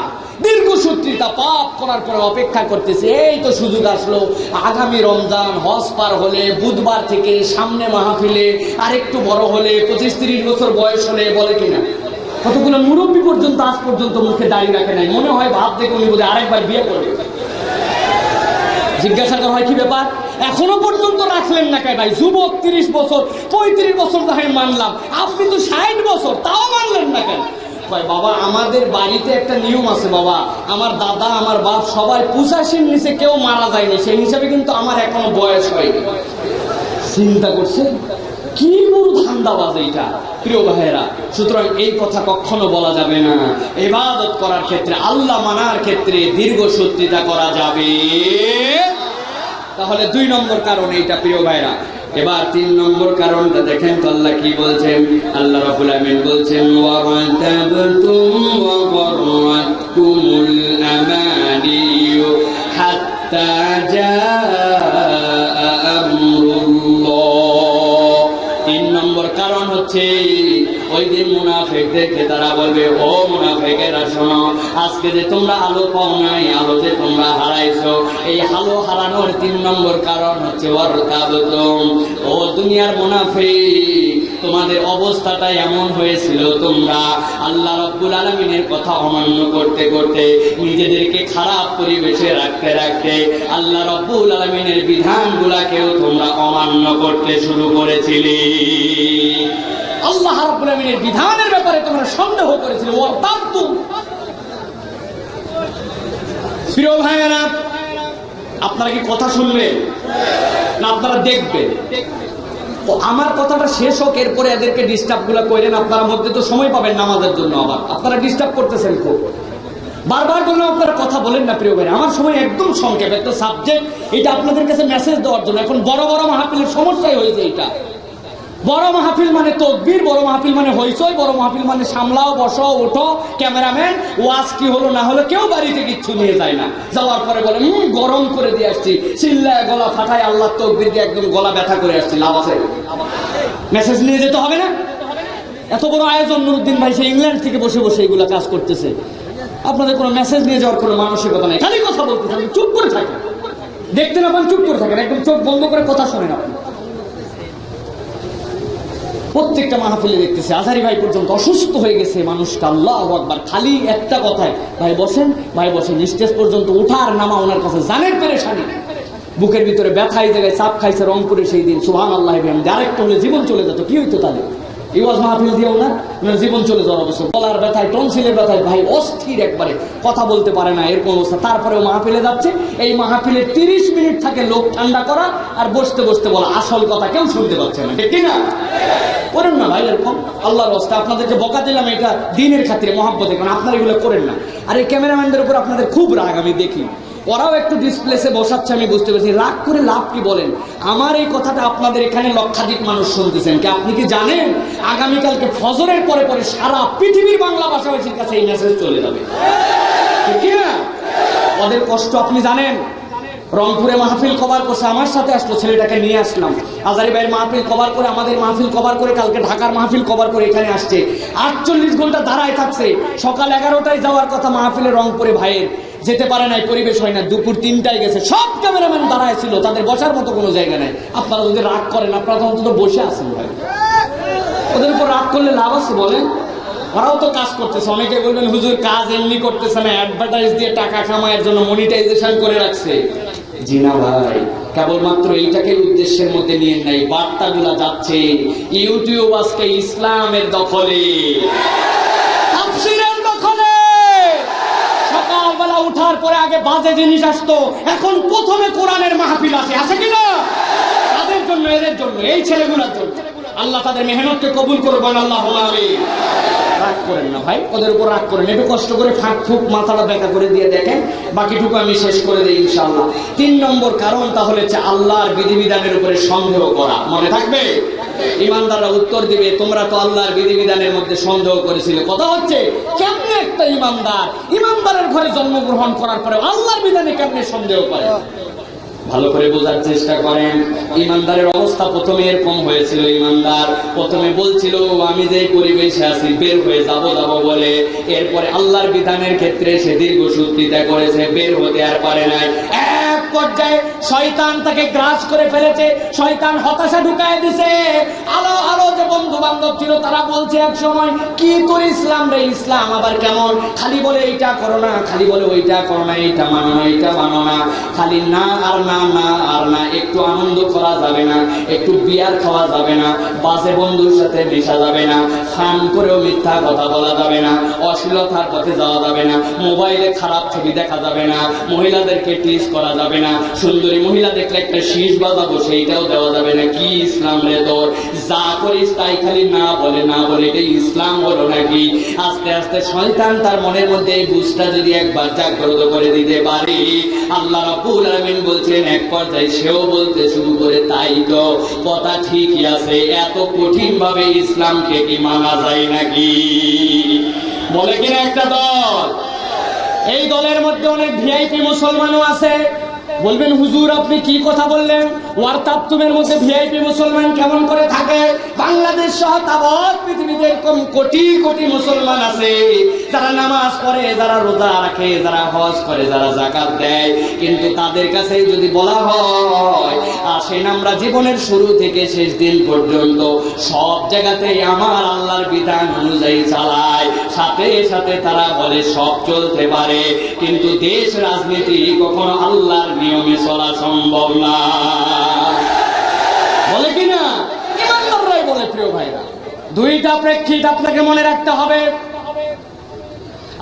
দীর্ঘসূত্রিতা, পাপ করার পরে অপেক্ষা করতেছে, এই তো সুযোগ আসলো, আগামী রমজান, হজ পার হলে, বুধবার থেকে সামনে মাহফিলে, আরেকটু বড় হলে, 25-30 বছর বয়স হলে, বলে কিনা? কতগুলো মুরব্বী পর্যন্ত আজ পর্যন্ত মুখে দাড়ি রাখে নাই, মনে হয় ভাব দেখে উনি বোধহয় আরেকবার বিয়ে করবে। জিজ্ঞাসা করা হয় কি ব্যাপার, এখনো পর্যন্ত রাখলেন না কে ভাই? যুবক 30 বছর 35 বছর ধরে মানলাম, আপনি তো 60 বছর, তাও মানলেন না কেন? বাবা আমাদের বাড়িতে একটা নিয়ম আছে বাবা, আমার দাদা আমার বাপ সবাই 85-র নিচে কেউ মারা যায়নি, সেই হিসাবে কিন্তু আমার এখনো বয়স হয়নি। চিন্তা করছে কি বড় ধান্দাবাজ এইটা, প্রিয় ভাইয়েরা। সুতরাং এই কথা কখনো বলা যাবে না। ইবাদত করার ক্ষেত্রে, আল্লাহ মানার ক্ষেত্রে দীর্ঘসূত্রিতা করা যাবে। তাহলে 2 নম্বর কারণ এইটা, প্রিয় ভাইরা। এবার 3 নম্বর কারণটা দেখেন তো আল্লাহ কি বলছেন। আল্লাহ রাব্বুল আমিন বলছেন ওয়ারাতাবতুম ওয়া গররাতকুমুল আমানিয়ু হাত্তা জাআ আমরুল্লাহ। 3 নম্বর কারণ হচ্ছে ওই দিন মুনাফিকদেরকে তারা বলবে, ও মুনাফিকেরা শোনো, আজকে যে তোমরা আলো পাও নাই, আলো যে তোমরা হারাইছো, এই আলো হারানোর 3 নম্বর কারণ হচ্ছে ওয়ারতাবতুম। ও দুনিয়ার মুনাফিক, তোমাদের অবস্থাটা এমন হয়েছিল, তোমরা আল্লাহ রাব্বুল আলামিনের কথা অমান্য করতে করতে, নিজেদেরকে খারাপ পরিবেশে রাখতে রাখতে আল্লাহ রাব্বুল আলামিনের বিধানগুলোকেও তোমরা অমান্য করতে শুরু করেছিলে। আল্লাহ রাব্বুল আমিনের বিধানের ব্যাপারে তোমরা সন্দেহ করেছিলে। ওয়ারতাবতুম। প্রিয় ভাইয়েরা, আপনারা কি কথা শুনবেন না আপনারা দেখবেন? আমার কথাটা শেষ হোক, এরপরে এদেরকে ডিস্টার্ব গুলা করেন। আপনারা মধ্যে তো সময় পাবেন নামাজের জন্য, আবার আপনারা ডিস্টার্ব করতেছেন খুব, বারবার বললেন আপনারা কথা বলেন না। প্রিয় ভাইরা, আমার সময় একদম সংক্ষেপ, একটা সাবজেক্ট, এটা আপনাদের কাছে মেসেজ দেওয়ার জন্য। এখন বড় বড় মাহফিলের সমস্যাই হয়েছে এটা। বড় মাহফিল মানে তকবীর, বড় মাহফিল মানে হইচই, বড় মাহফিল মানে সামলাও, বসো, ওঠো, ক্যামেরাম্যান, ওয়াজ কি হলো না হলো কেউ বাড়িতে কিচ্ছু নিয়ে যায় না। যাওয়ার পরে বলে গরম করে দিয়ে আসছি, চিল্লায় গলা ফাটায় আল্লাহ তকবীর দিয়ে একদম গলা ব্যথা করে আসছি। লাভ আছে? মেসেজ নিয়ে যেতে হবে না? এত বড় আয়োজন, নুরুদ্দিন ভাই সে ইংল্যান্ড থেকে বসে বসে এগুলো কাজ করতেছে। আপনাদের কোনো মেসেজ নিয়ে যাওয়ার কোনো মানসিকতা নেই, খালি কথা বলতেছেন, চুপ করে থাকেন। দেখতে না পান চুপ করে থাকেন, একদম চোখ বন্ধ করে কথা শোনেন আপনি। প্রত্যেকটা মাহফিলে দেখতেছে আজহারি ভাই পর্যন্ত অসুস্থ হয়ে গেছে মানুষটা। আল্লাহু আকবার, খালি একটা কথায় ভাই বসেন, ভাই বসেন। স্টেজ পর্যন্ত ওঠার নামা ওনার কাছে জানের পেরেশানি, বুকের ভিতরে ব্যথা, এই জায়গায় চাপ খাইছে রংপুরে সেই দিন। সুবহানাল্লাহ, আরেকটা হলে জীবন চলে যেত। কি হইতো তাহলে? এই ওয়াজ মাহফিল দিয়েও না, জীবন চলে যাওয়ার অবস্থা। গলার ব্যথায়, টনসিলের ব্যথায় ভাই অস্থির, একবারে কথা বলতে পারে না, এরকম অবস্থা। তারপরেও মাহফিলে যাচ্ছে। এই মাহফিলে 30 মিনিট থাকে লোক ঠান্ডা করা আর বসতে বসতে বলা, আসল কথা কেউ শুনতে পাচ্ছে না, ঠিক না? করেন না ভাই এরকম, আল্লাহর রাস্তা। আপনাদেরকে বকা দিলাম এটা দিনের খাতিরে, মহব্বতে, কারণ আপনারা এগুলো করেন না। আর এই ক্যামেরাম্যানদের উপর আপনাদের খুব রাগ আমি দেখি, ওরাও একটু ডিসপ্লেসে বসাচ্ছে, আমি বুঝতে পারছি। রাগ করে লাভ কি বলেন? আমার এই কথাটা আপনাদের এখানে লক্ষাধিক মানুষ শুনতেছেন, কি আপনি কি জানেন আগামীকালকে ফজরের পরে পরে সারা পৃথিবীর বাংলা ভাষাভাষীর কাছে এই মেসেজ চলে যাবে, ঠিক না? ওদের কষ্ট আপনি জানেন। রংপুরে মাহফিল কভার করছে, আমার সাথে আসলো, ছেলেটাকে নিয়ে আসলাম। আজহারি ভাইয়ের মাহফিল কভার করে, আমাদের মাহফিল কভার করে, কালকে ঢাকার মাহফিল কভার করে এখানে আসছে। 48 ঘন্টা দাঁড়ায় থাকছে। সকাল 11টায় যাওয়ার কথা মাহফিলে রংপুরে ভাইয়ের, যেতে পারে নাই, পরিবেশ হয় না। দুপুর 3টায় গেছে। সব ক্যামেরাম্যান দাঁড়ায় ছিল, তাদের বসার মতো কোনো জায়গা নাই। আপনারা যদি রাগ করেন, আপনারা অন্তত বসে আছেন ভাই। ওদের উপর রাগ করলে লাভ আছে বলেন? ওরাও তো কাজ করতেছে। অনেকে বলবেন হুজুর কাজ এমনি করতেছে না, অ্যাডভার্টাইজ দিয়ে টাকা কামানোর জন্য মনিটাইজেশন করে রাখছে। জি না ভাই, কেবলমাত্র এইটাকে উদ্দেশ্যের মধ্যে নিয়ে নাই। বার্তাগুলা যাচ্ছে ইউটিউব আজকে ইসলামের দখলে, তাফসীরের দখলে। সকালবেলা উঠার পরে আগে বাজে জিনিস আসতো, এখন প্রথমে কোরআনের মাহফিল আসে, আছে কিনা? তাদের জন্য, এদের জন্য, এই ছেলেগুলোর জন্য। আল্লাহ তাদের মেহনতকে কবুল করবেন, আল্লাহ আমিন। রাগ করেন না ভাই, ওদের উপর রাগ করেন। একটু কষ্ট করে ফাঁক ফুক মাথাটা দেখা করে দিয়ে দেখেন, বাকিটুকু আমি শেষ করে দিই ইনশাআল্লাহ। 3 নম্বর কারণ তাহলে হচ্ছে আল্লাহর বিধিবিধানের উপরে সন্দেহ করা। মনে থাকবে? ইমানদাররা উত্তর দিবে, তোমরা তো আল্লাহর বিধিবিধানের মধ্যে সন্দেহ করেছিলে। কথা হচ্ছে কেমনে একটা ইমানদারের ঘরে জন্মগ্রহণ করার পরে আল্লাহর বিধানে কেমনে সন্দেহ করে? ভালো করে বোঝার চেষ্টা করেন। ইমানদারের অবস্থা প্রথমে এরকম হয়েছিল। ইমানদার প্রথমে বলছিল আমি যে পরিবেশে আছি বের হয়ে যাব বলে, এরপরে আল্লাহর বিধানের ক্ষেত্রে সে দীর্ঘ সূত্রিতা করেছে, বের হতে আর পারে নাই। এক পর্যায়ে শয়তান তাকে গ্রাস করে ফেলেছে, শয়তান হতাশা ঢুকায় দিছে। আলো আলো যে বন্ধু বান্ধব ছিল তারা বলছে এক সময়, কি তোর ইসলাম রে, ইসলাম আবার কেমন, খালি বলে এইটা করো না, খালি বলে ওইটা করো না, এইটা মানো না, এইটা মানো না, খালি না আর না, না আর না, একটু আনন্দ করা যাবে না, একটু বিয়ার খাওয়া যাবে না, বাজে বন্ধুর সাথে মেশা যাবে না, ফান করেও মিথ্যা কথা বলা যাবে না, অশ্লীলতার পথে যাওয়া যাবে না, মোবাইলে খারাপ ছবি দেখা যাবে না, মহিলাদেরকে টিজ করা যাবে না, সুন্দরী মহিলা দেখলে একটা শীষ বাজাবো সেইটাও দেওয়া যাবে না। কি ইসলাম রে তোর? যা করিস তাই খালি না বলে, না বলে এটাই ইসলাম হলো নাকি? আস্তে আস্তে শয়তান তার মনের মধ্যে এই বুঝটা যদি একবার জাগ্রত করে দিতে পারি, আল্লাহ রাব্বুল আলামিন বলছেন এক পর্যায়ে সেও বলতে শুরু করে, তাই তো কথা ঠিকই আছে, এত কঠিন ভাবে ইসলামকে কি মানা যায় নাকি? বলে কিনা একটা দল। এই দলের মধ্যে অনেক ভিআইপি মুসলমানও আছে। বলবেন হুজুর আপনি কি কথা বললেন? ওয়ারতাবতুমের মধ্যে ভিআইপি মুসলমান কেমন করে থাকে? বাংলাদেশ সহ তাবৎ পৃথিবীতে এরকম কোটি কোটি মুসলমান আছে যারা নামাজ পড়ে, যারা রোজা রাখে, যারা হজ করে, যারা যাকাত দেয়, কিন্তু তাদের কাছে যদি বলা হয় আসেন আমরা জীবনের শুরু থেকে শেষ দিন পর্যন্ত সব জায়গাতেই আমার আল্লাহর বিধান অনুযায়ী চালায়, সাথে সাথে তারা বলে সব চলতে পারে, কিন্তু দেশ রাজনীতি কখনো আল্লাহর নিয়মে চলা সম্ভব না। বলে কিনা? ইমানদাররাই বলে। প্রিয় ভাইরা, দুইটা প্রেক্ষিত আপনাকে মনে রাখতে হবে।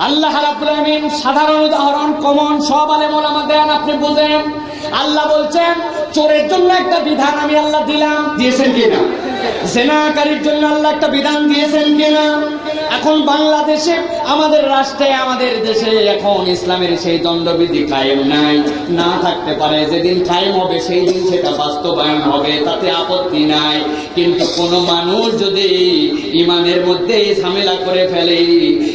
আল্লাহ রাব্বুল আলামিন সাধারণ উদাহরণ, কমন, সব আলেম ওলামা দেন, আপনি বুঝেন। আল্লাহ বলছেন চোরের জন্য একটা বিধান আমি আল্লাহ দিলাম, দিয়েছেন কিনা? জেনাকারীর জন্য আল্লাহ একটা বিধান দিয়েছেন কিনা? এখন বাংলাদেশে, আমাদের রাষ্ট্রে, আমাদের দেশে এখন ইসলামের সেই দণ্ডবিধি কায়েম নাই, না থাকতে পারে। যেদিন কায়েম হবে সেই দিন সেটা বাস্তবায়ন হবে, তাতে আপত্তি নাই। কিন্তু কোন মানুষ যদি ইমানের মধ্যে ঝামেলা করে ফেলে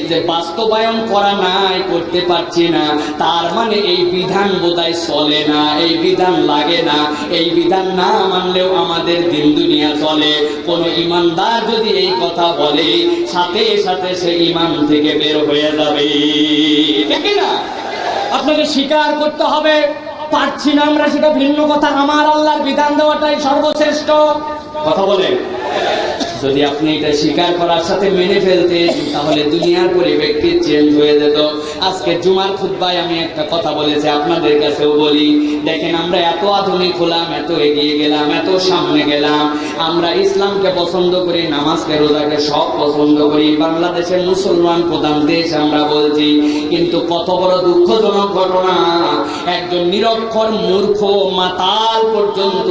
যে বাস্তবায়ন করা নাই, করতে পারছি না, তার মানে এই বিধান বোধহয় চলে না, এই বিধান লাগে না, এই বিধান না মানলেও আমাদের দিন দুনিয়া চলে। কোন ইমানদার যদি এই কথা বলে সাথে সাথে সে ইমান থেকে বের হয়ে যাবে, ঠিক না? আপনাকে স্বীকার করতে হবে। পারছি না আমরা, সেটা ভিন্ন কথা। আমার আল্লাহর বিধান দেওয়াটাই সর্বশ্রেষ্ঠ। কথা বলে যদি আপনি এটা স্বীকার করার সাথে মেনে ফেলতেন তাহলে দুনিয়ার পরিবেশটি চেঞ্জ হয়ে যেত। আজকে জুমার খুতবায় আমি একটা কথা বলেছি, আপনাদের কাছেও বলি। দেখেন আমরা এত আধুনিক হলাম, এত এগিয়ে গেলাম, এত সামনে গেলাম, আমরা ইসলামকে পছন্দ করি, নামাজকে রোজাকে সব পছন্দ করি, বাংলাদেশের মুসলমান প্রধান দেশ আমরা বলছি, কিন্তু কত বড় দুঃখজনক ঘটনা, একজন নিরক্ষর মূর্খ মাতাল পর্যন্ত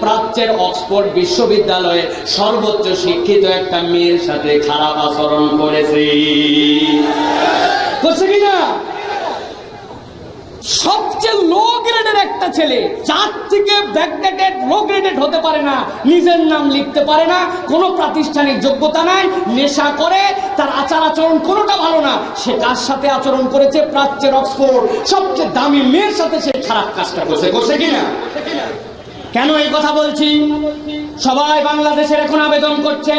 প্রাচ্যের অক্সফোর্ড বিশ্ববিদ্যালয়ে সর্বোচ্চ শিক্ষিত একটা মেয়ের সাথে খারাপ আচরণ করেছে, করছে কিনা? সবচেয়ে লো গ্রেডের একটা ছেলে, যার থেকে ব্যাকডেটেড লো গ্রেডেড হতে পারে না, নিজের নাম লিখতে পারে না, কোনো প্রাতিষ্ঠানিক যোগ্যতা নাই, নেশা করে, তার আচার আচরণ কোনোটা ভালো না, সে কার সাথে আচরণ করেছে? প্রাচ্যের অক্সফোর্ড সবচেয়ে দামি মেয়ের সাথে সে খারাপ কাজটা করছে, করছে কিনা? কেন এই কথা বলছি? সবাই বাংলাদেশের এখন আবেদন করছে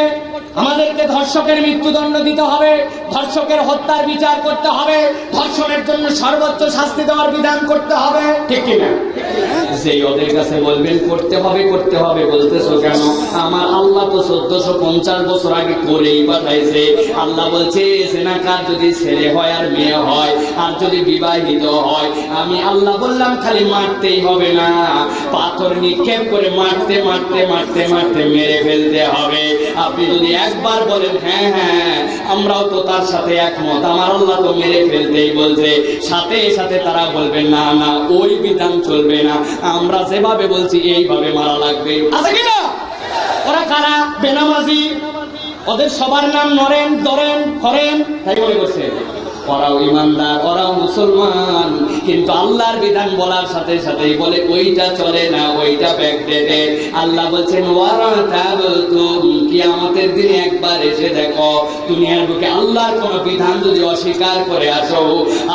আমাদেরকে ধর্ষকের মৃত্যুদণ্ড দিতে হবে, ধর্ষকের হত্যার বিচার করতে হবে, ধর্ষণের জন্য সর্বোচ্চ শাস্তি দেওয়ার বিধান করতে হবে, ঠিক কিনা? যে ওদের কাছে বলবেন করতে হবে করতে হবে বলতেছো কেন? আমার আল্লাহ তো 1450 বছর আগে করেই পাঠাইছে। আল্লাহ বলছে জেনাকার যদি ছেলে হয় আর মেয়ে হয় আর যদি বিবাহিত হয়, আমি আল্লাহ বললাম খালি মারতেই হবে না, পাথর নিক্ষেপ করে মারতে মারতে মারতে মারতে মেরে ফেলতে হবে। আপনি যদি একবার বলেন হ্যাঁ হ্যাঁ আমরাও তো তার সাথে একমত, আমার আল্লাহ তো মেরে ফেলতেই বলছে, সাথে সাথে তারা বলবেন না না ওই বিধান চলবে না, আমরা যেভাবে বলছি এইভাবে মারা লাগবে, আছে কিনা? ওরা কারা? বেনামাজি, ওদের সবার নাম নরেন, দরেন, হরেন, তাই মনে করছে। ওরাও ইমানদার, ওরাও মুসলমান, কিন্তু আল্লাহর বিধান বলার সাথে সাথেই বলে ওইটা চলে না, ওইটা ব্যাকডেটেড। আল্লাহ বলছেন ওয়ারাতাবতুম, কিয়ামতের দিনে একবার এসে দেখো দুনিয়ার বুকে আল্লাহর কোন বিধান যদি অস্বীকার করে আসো,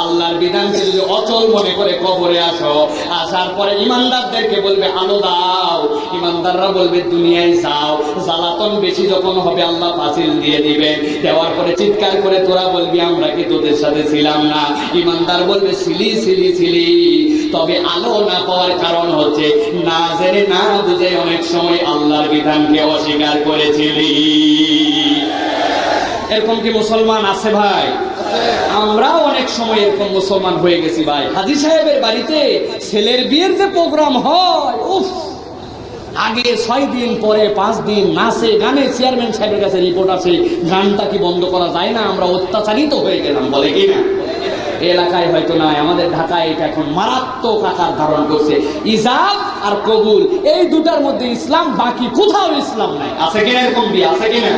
আল্লাহর বিধানকে যদি অচল মনে করে কবরে আসো, আসার পরে ইমানদারদেরকে বলবে আলো দাও, ইমানদাররা বলবে দুনিয়ায় যাও, জ্বালাতন বেশি যখন হবে আল্লাহ ফাসিল দিয়ে দিবেন, দেওয়ার পরে চিৎকার করে তোরা বলবি আমরা কি তোদের সাথে ছিলাম না? ইমানদার বলবে ছিলি ছিলি ছিলি, তবে আলো না পাওয়ার কারণ হচ্ছে না জেনে না বুঝে অনেক সময় আল্লাহর বিধানকে অস্বীকার করেছিলি। এরকম কি মুসলমান আছে ভাই? আমরাও অনেক সময় এরকম মুসলমান হয়ে গেছি ভাই। হাজী সাহেবের বাড়িতে ছেলের বিয়ের যে প্রোগ্রাম হয়, উফ, আগে 6 দিন পরে 5 দিন নাচে গানে, চেয়ারম্যান সাহেবের কাছে রিপোর্ট আছে, গানটা কি বন্ধ করা যায় না? আমরা অত্যাচারিত হয়ে গেলাম, বলে কি না? এলাকায় হয়তো নয়, আমাদের ঢাকায় এটা এখন মারাত্মক আকার ধারণ করছে। ইজাব আর কবুল এই দুটার মধ্যে ইসলাম, বাকি কোথাও ইসলাম নাই। আছে কিনা এরকম বিয়ে? আছে কিনা?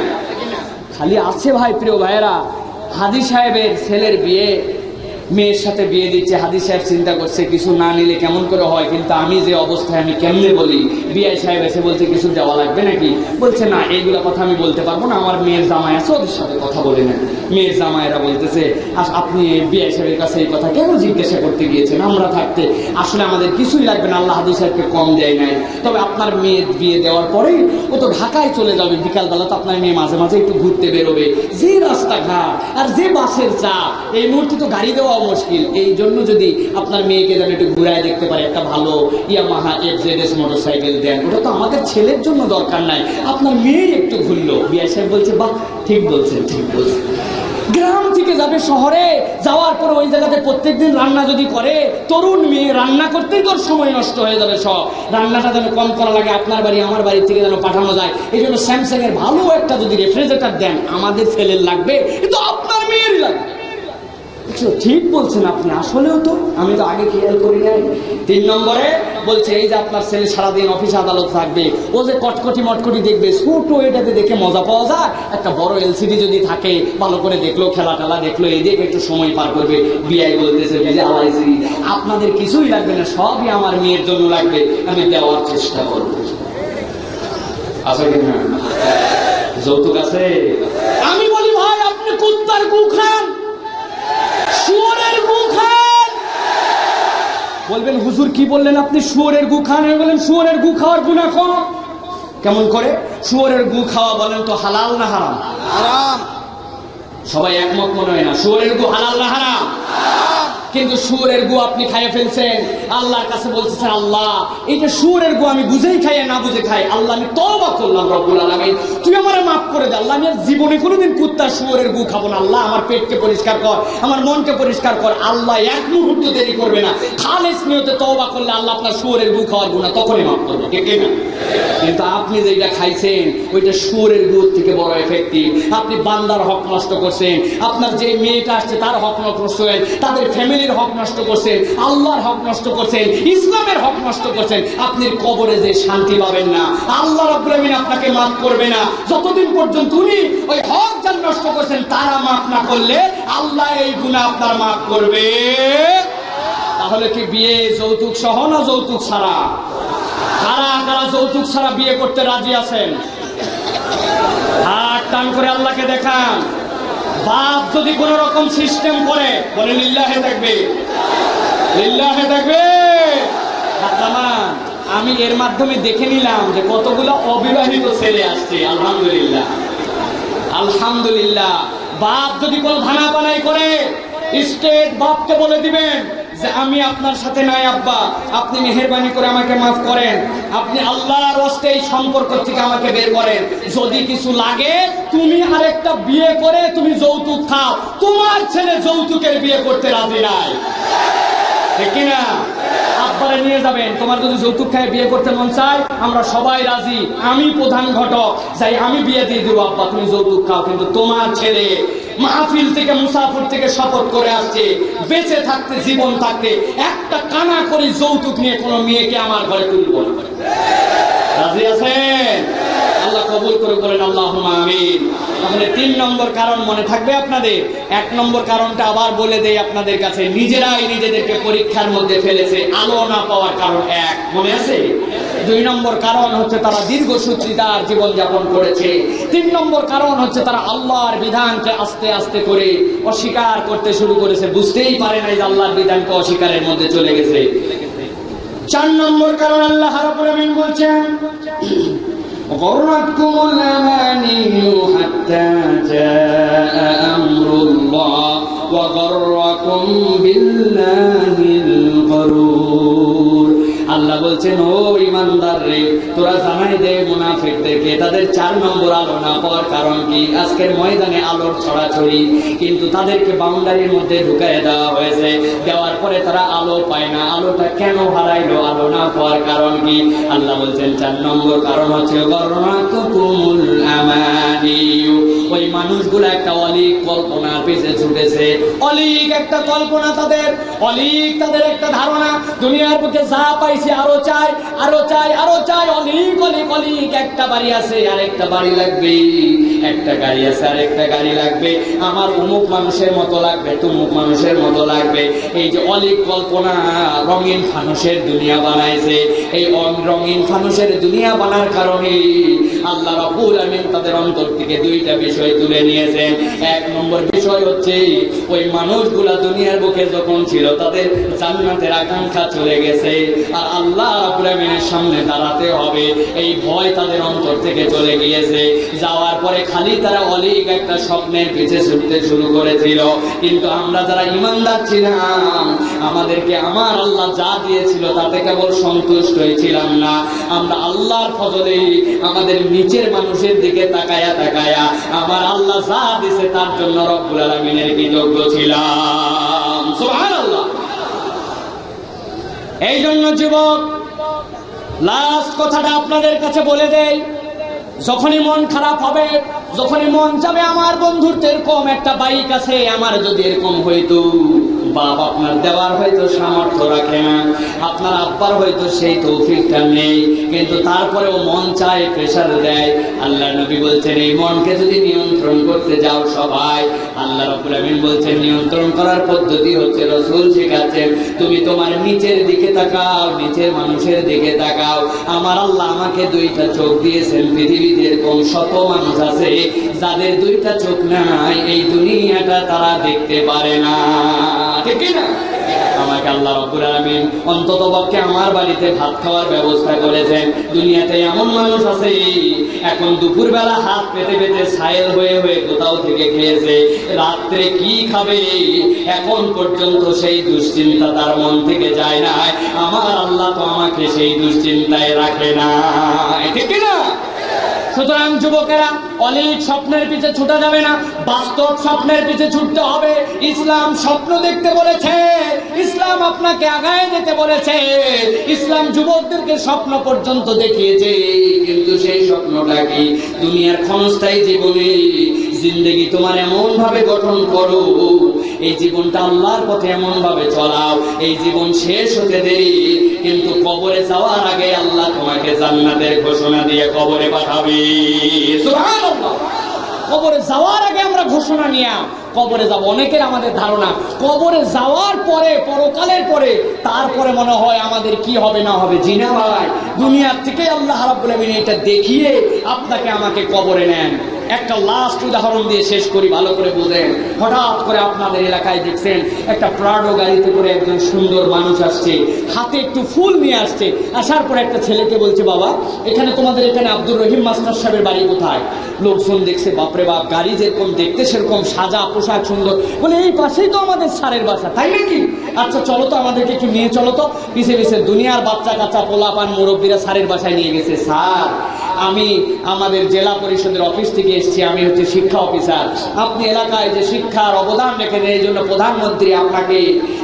খালি আছে ভাই। প্রিয় ভাইয়েরা, হাজী সাহেবের ছেলের বিয়ে, মেয়ের সাথে বিয়ে দিচ্ছে। হাজী সাহেব চিন্তা করছে কিছু না নিলে কেমন করে হয়, কিন্তু আমি যে অবস্থায় আমি কেমনে বলি? বিআই সাহেব এসে বলছে কিছু দেওয়া লাগবে নাকি? বলছে না, এইগুলো কথা আমি বলতে পারবো না, আমার মেয়ের জামাই আছে, ওদের সাথে কথা বলে নেন। মেয়ের জামাইরা বলতেছে আপনি বিআই সাহেবের কাছে এই কথা কেন জিজ্ঞাসা করতে গিয়েছেন? আমরা থাকতে আসলে আমাদের কিছুই লাগবে না, আল্লাহ হাজী সাহেবকে কম দেয় নাই, তবে আপনার মেয়ের বিয়ে দেওয়ার পরেই ও তো ঢাকায় চলে যাবে, বিকালবেলা তো আপনার মেয়ে মাঝে মাঝে একটু ঘুরতে বেরোবে, যে রাস্তাঘাট আর যে বাসের চাপ, এই মুহূর্তে তো গাড়ি দেওয়া মুশকিল, এই জন্য যদি আপনার মেয়েকে যেন একটু ঘুরায় দেখতে পারে, একটা ভালো ইয়ামাহা FZS মোটরসাইকেল দেন, ওটা তো আমাদের ছেলের জন্য দরকার নাই, আপনার মেয়ে একটু ঘুরলো। বিআই সাহেব বলছে বাহ, ঠিক বলছেন, ঠিক বলছেন। গ্রাম থেকে যাবে শহরে, যাওয়ার পরে ওই জায়গাতে প্রত্যেকদিন রান্না যদি করে, তরুণ মেয়ে রান্না করতেই তোর সময় নষ্ট হয়ে যাবে সব। রান্নাটা যেন কম করা লাগে, আপনার বাড়ি আমার বাড়ি থেকে যেন পাঠানো যায়, এই জন্য স্যামসাং এর ভালো একটা যদি রেফ্রিজারেটর দেন, আমাদের ছেলের লাগবে কিন্তু আপনার মেয়েরই লাগবে। ঠিক বলছেন আপনি, আসলেও তো আমি তো আগে খেয়াল করি নাই। 3 নম্বরে বলছে এই যে আপনার ছেলে সারাদিন অফিস আদালত থাকবে, ও যে কটকটি মটকটি দেখবে, ছোট এটাতে দেখে মজা পাওয়া যায়, একটা বড় LCD যদি থাকে, ভালো করে দেখলো, খেলা টেলা দেখলো, এই দেখে একটু সময় পার করবে। বিআই বলতেছে যে আলাইছি আপনাদের কিছুই লাগবে না, সবই আমার মেয়ের জন্য লাগবে, আমি দেওয়ার চেষ্টা করব। আছে কিনা? যৌতুক আছে? আমি বলি ভাই, আপনি কুত্তার গু খান, শুয়োরের গু খান। বলবেন হুজুর কি বললেন আপনি? শুয়োরের গু খান? বলেন শুয়োরের গু খাওয়ার গুনাহ কম। কেমন করে? শুয়োরের গু খাওয়া বলেন তো হালাল না হারাম? হারাম। সবাই একমত মনে হয় না। শুয়োরের গু হালাল না হারাম? কিন্তু শুয়োরের গু আপনি খাইয়ে ফেলছেন, আল্লাহর কাছে বলতেছেন আল্লাহ এইটা শুয়োরের গু আমি বুঝেই খাই না বুঝে খাই, আল্লাহ আমি তওবা করলাম রব্বুল আলামিন, তুই আমারে মাফ করে দে। আল্লাহ আমি আর জীবনে কোনোদিন কুত্তা শুয়োরের গু খাবো না, আল্লাহ আমার পেটকে পরিষ্কার কর, আমার মনকে পরিষ্কার কর। আল্লাহ এক মুহূর্ত দেরি করবে না, খালেস নিয়তে তওবা করলে আল্লাহ আপনার শুয়োরের গু খাওয়ার গুনাহ তখনই মাফ করবে, ঠিক না? কিন্তু আপনি যেটা খাইছেন ওইটা শুয়োরের গুর থেকে বড় এফেক্টিভ। আপনি বান্দার হক নষ্ট করছেন, আপনার যে মেয়েটা আসছে তার হক নষ্ট করছেন, তাদের ফ্যামিলির হক নষ্ট করছেন, আল্লাহর হক নষ্ট করছেন, ইসলামের হক নষ্ট করছেন। আপনি কবরে যে শান্তি পাবেন না, আল্লাহ রাব্বুল আলামিন আপনাকে মাফ করবে না যতদিন পর্যন্ত উনি ওই হক যারা নষ্ট করছেন তারা মাফ না করলে আল্লাহ এই গুনাহ আপনার মাফ করবে। তাহলে কি বিয়ে যৌতুক সহ না যৌতুক ছাড়া? কারা কারা যৌতুক ছাড়া বিয়ে করতে রাজি আছেন? হাত টান করে আল্লাহকে দেখান। বাপ যদি কোন রকম সিস্টেম করে, বলে লিল্লাহে থাকবে, লিল্লাহে থাকবে। আমি এর মাধ্যমে দেখে নিলাম যে কতগুলো অবিবাহিত ছেলে আসছে, আলহামদুলিল্লাহ আলহামদুলিল্লাহ। বাপ যদি কোনো ধানা পানাই করে, স্টেট বাপকে বলে দিবেন যে আমি আপনার সাথে নাই আব্বা, আপনি মেহেরবানি করে আমাকে মাফ করেন, আপনি আল্লাহর ওয়াস্তে এই সম্পর্ক থেকে আমাকে বের করেন, যদি কিছু লাগে তুমি আরেকটা বিয়ে করে তুমি যৌতুক খাও, তোমার ছেলে যৌতুকের বিয়ে করতে রাজি নাই, ঠিক কিনা? আব্বারে নিয়ে যাবেন, তোমার যদি যৌতুক খায় বিয়ে করতে মন চায় আমরা সবাই রাজি, আমি প্রধান ঘটক, যাই আমি বিয়ে দিয়ে দেবো, আব্বা তুমি যৌতুক খাও, কিন্তু তোমার ছেলে মাহফিল থেকে মুসাফির থেকে শপথ করে আসছে বেঁচে থাকতে জীবন থাকতে একটা কানা করে যৌতুক নিয়ে কোনো মেয়েকে আমার ঘরে তুলব না। রাজি আছেন? আল্লাহ কবুল করে বলেন আল্লাহুম্মা আমিন। তাহলে 3 নম্বর কারণ মনে থাকবে আপনাদের। 1 নম্বর কারণটা আবার বলে দেই আপনাদের কাছে, নিজেরাই নিজেদেরকে পরীক্ষার মধ্যে ফেলেছে, আলো না পাওয়ার কারণ 1 মনে আছে। 2 নম্বর কারণ হচ্ছে তারা দীর্ঘসূত্রিতার জীবনযাপন করেছে। 3 নম্বর কারণ হচ্ছে তারা আল্লাহর বিধানকে আস্তে আস্তে করে অস্বীকার করতে শুরু করেছে, বুঝতেই পারে নাই যে আল্লাহর বিধানকে অস্বীকারের মধ্যে চলে গেছে। 4 নম্বর কারণ আল্লাহ রাব্বুল আমিন বলছেন, গররাতকুমুল আমানিয়্যু হাত্তা জাআ আমরুল্লাহ ওয়া গররাকুম বিল্লাহিল গরুর। আল্লাহ বলছেন, ও ইমানদার রে, তোরা জানাই দে মুনাফিকদেরকে তাদের 4 নম্বর আলো না পাওয়ার কারণ কি। আজকের ময়দানে আলোর ছড়াছড়ি, কিন্তু তাদেরকে বাউন্ডারির মধ্যে ঢুকায় দেওয়া হয়েছে। দেওয়ার পরে তারা আলো পায় না। আলোটা কেন হারাইলো? আলো না পাওয়ার কারণ কি? আল্লাহ বলছেন 4 নম্বর কারণ হচ্ছে গররাতুকুমুল আমানিয়্যু। ওই মানুষগুলো একটা অলীক কল্পনার পিছে ছুটেছে। অলীক একটা কল্পনা তাদের, অলীক তাদের একটা ধারণা, দুনিয়ার বুকে যা পাইছে আরো চাই, আরো চাই, আরো চাই। অলীক অলীক অলীক, একটা বাড়ি আছে আর একটা বাড়ি লাগবে, একটা গাড়ি আছে আর একটা গাড়ি লাগবে, আমার অমুক মানুষের মতো লাগবে, তমুক মানুষের মতো লাগবে। এই যে অলীক কল্পনা, রঙিন ফানুষের দুনিয়া বানাইছে। এই রঙিন ফানুষের দুনিয়া বানার কারণে আল্লাহ রাব্বুল আমিন তাদের অন্তর থেকে 2টা বিষয় তুলে নিয়েছেন। 1 নম্বর বিষয় হচ্ছে ওই মানুষগুলা দুনিয়ার বুকে যখন ছিল তাদের জান্নাতের আকাঙ্ক্ষা চলে গেছে, আর আল্লাহ রাব্বুল আমিনের সামনে দাঁড়াতে হবে এই ভয় তাদের অন্তর থেকে চলে গিয়েছে। যাওয়ার পরে খালি তারা অলীক একটা স্বপ্নের পিছে ছুটতে শুরু করেছিল। কিন্তু আমরা যারা ইমানদার ছিলাম, আমাদেরকে আমার আল্লাহ যা দিয়েছিল তাতে কেবল সন্তুষ্ট হয়েছিলাম না, আমরা আল্লাহর ফজলে আমাদের নিচের মানুষের দিকে তাকায়া তাকায়া আমার আল্লাহ যা দিয়েছে তার জন্য রব্বুল আলামিনের কৃতজ্ঞ ছিলাম। সুবহানাল্লাহ। এই জন্য যুবক, লাস্ট কথাটা আপনাদের কাছে বলে দেই, যখনই মন খারাপ হবে, যখনই মন যাবে আমার বন্ধুর তো এরকম একটা বাইক আছে, আমার যদি এরকম হইতো, বাপ আপনার দেওয়ার হয়তো সামর্থ্য রাখে না, আপনার আব্বার হয়তো সেই তৌফিকটা নেই, কিন্তু তারপরেও মন চায়, প্রেসার দেয়। আল্লাহ নবী বলছেন এই মনকে যদি নিয়ন্ত্রণ করতে যাও সবাই, আল্লাহ রাব্বুল আমিন বলছেন নিয়ন্ত্রণ করার পদ্ধতি হচ্ছে, রাসূল শেখাচ্ছেন, তুমি তোমার নিচের দিকে তাকাও, নিচের মানুষের দিকে তাকাও। আমার আল্লাহ আমাকে 2টা চোখ দিয়েছেন, পৃথিবীতে এরকম শত মানুষ আছে যাদের 2টা চোখ নাই, এই দুনিয়াটা তারা দেখতে পারে না, ঠিক না? আমাকে আল্লাহ রাব্বুল আলামিন অন্ততপক্ষে আমার বাড়িতে ভাত খাওয়ার ব্যবস্থা করেছেন। দুনিয়াতে এমন মানুষ আছে এখন দুপুরবেলা হাত পেতে পেতে ছায়েল হয়ে হয়ে কোথাও থেকে খেয়েছে, রাত্রে কি খাবে এখন পর্যন্ত সেই দুশ্চিন্তা তার মন থেকে যায় না। আমার আল্লাহ তো আমাকে সেই দুশ্চিন্তায় রাখে না, ঠিক না? সুতরাং যুবকেরা, অলীক স্বপ্নের পিছে ছুটা যাবে না, বাস্তব স্বপ্নের পিছে ছুটতে হবে। ইসলাম স্বপ্ন দেখতে বলেছে, ইসলাম আপনাকে আগায় যেতে বলেছে, ইসলাম যুবকদেরকে স্বপ্ন পর্যন্ত দেখিয়েছে, কিন্তু সেই স্বপ্নটা কি? দুনিয়ার ক্ষণস্থায়ী জীবনে জিন্দেগি তোমার এমন ভাবে গঠন করো, এই জীবনটা আল্লাহর পথে এমন ভাবে চলাও, এই জীবন শেষ হতে দেই, কিন্তু কবরে যাওয়ার আগে আল্লাহ তোমাকে জান্নাতের ঘোষণা দিয়ে কবরে পাঠাবে। সুবহানাল্লাহ। কবরে যাওয়ার আগে আমরা ঘোষণা নিয়ে কবরে যাব। অনেকের আমাদের ধারণা কবরে যাওয়ার পরে, পরকালের পরে, তারপরে মনে হয় আমাদের কি হবে না হবে। জি না ভাই, দুনিয়ার থেকে আল্লাহ রাব্বুল আমিন এটা দেখিয়ে আপনাকে আমাকে কবরে নেন। একটা লাস্ট উদাহরণ দিয়ে শেষ করি, ভালো করে বুঝেন। হঠাৎ করে আপনাদের এলাকায় দেখছেন একটা প্রাডো গাড়িতে করে একজন সুন্দর মানুষ আসছে, হাতে একটু ফুল নিয়ে আসছে। আসার পর একটা ছেলেকে বলছে, বাবা এখানে তোমাদের এখানে আব্দুর রহিম মাস্টার সাহেবের বাড়ি কোথায়? লোকজন দেখছে, বাপরে বাপ, গাড়ি যেরকম দেখতে সেরকম সাজা, পোশাক সুন্দর, বলে এই পাশেই তো আমাদের স্যারের বাসা। তাই নাকি? আচ্ছা চলো তো, আমাদেরকে একটু নিয়ে চলো তো। পিছে পিছে দুনিয়ার বাচ্চা কাচ্চা পোলাপান মুরব্বীরা স্যারের বাসায় নিয়ে গেছে। স্যার আমি আমাদের জেলা পরিষদের অফিস থেকে এসেছি, আমি হচ্ছে শিক্ষা অফিসার। আপনি এলাকায় যে শিক্ষার অবদান রেখেছেন, এই জন্য প্রধানমন্ত্রী আপনাকে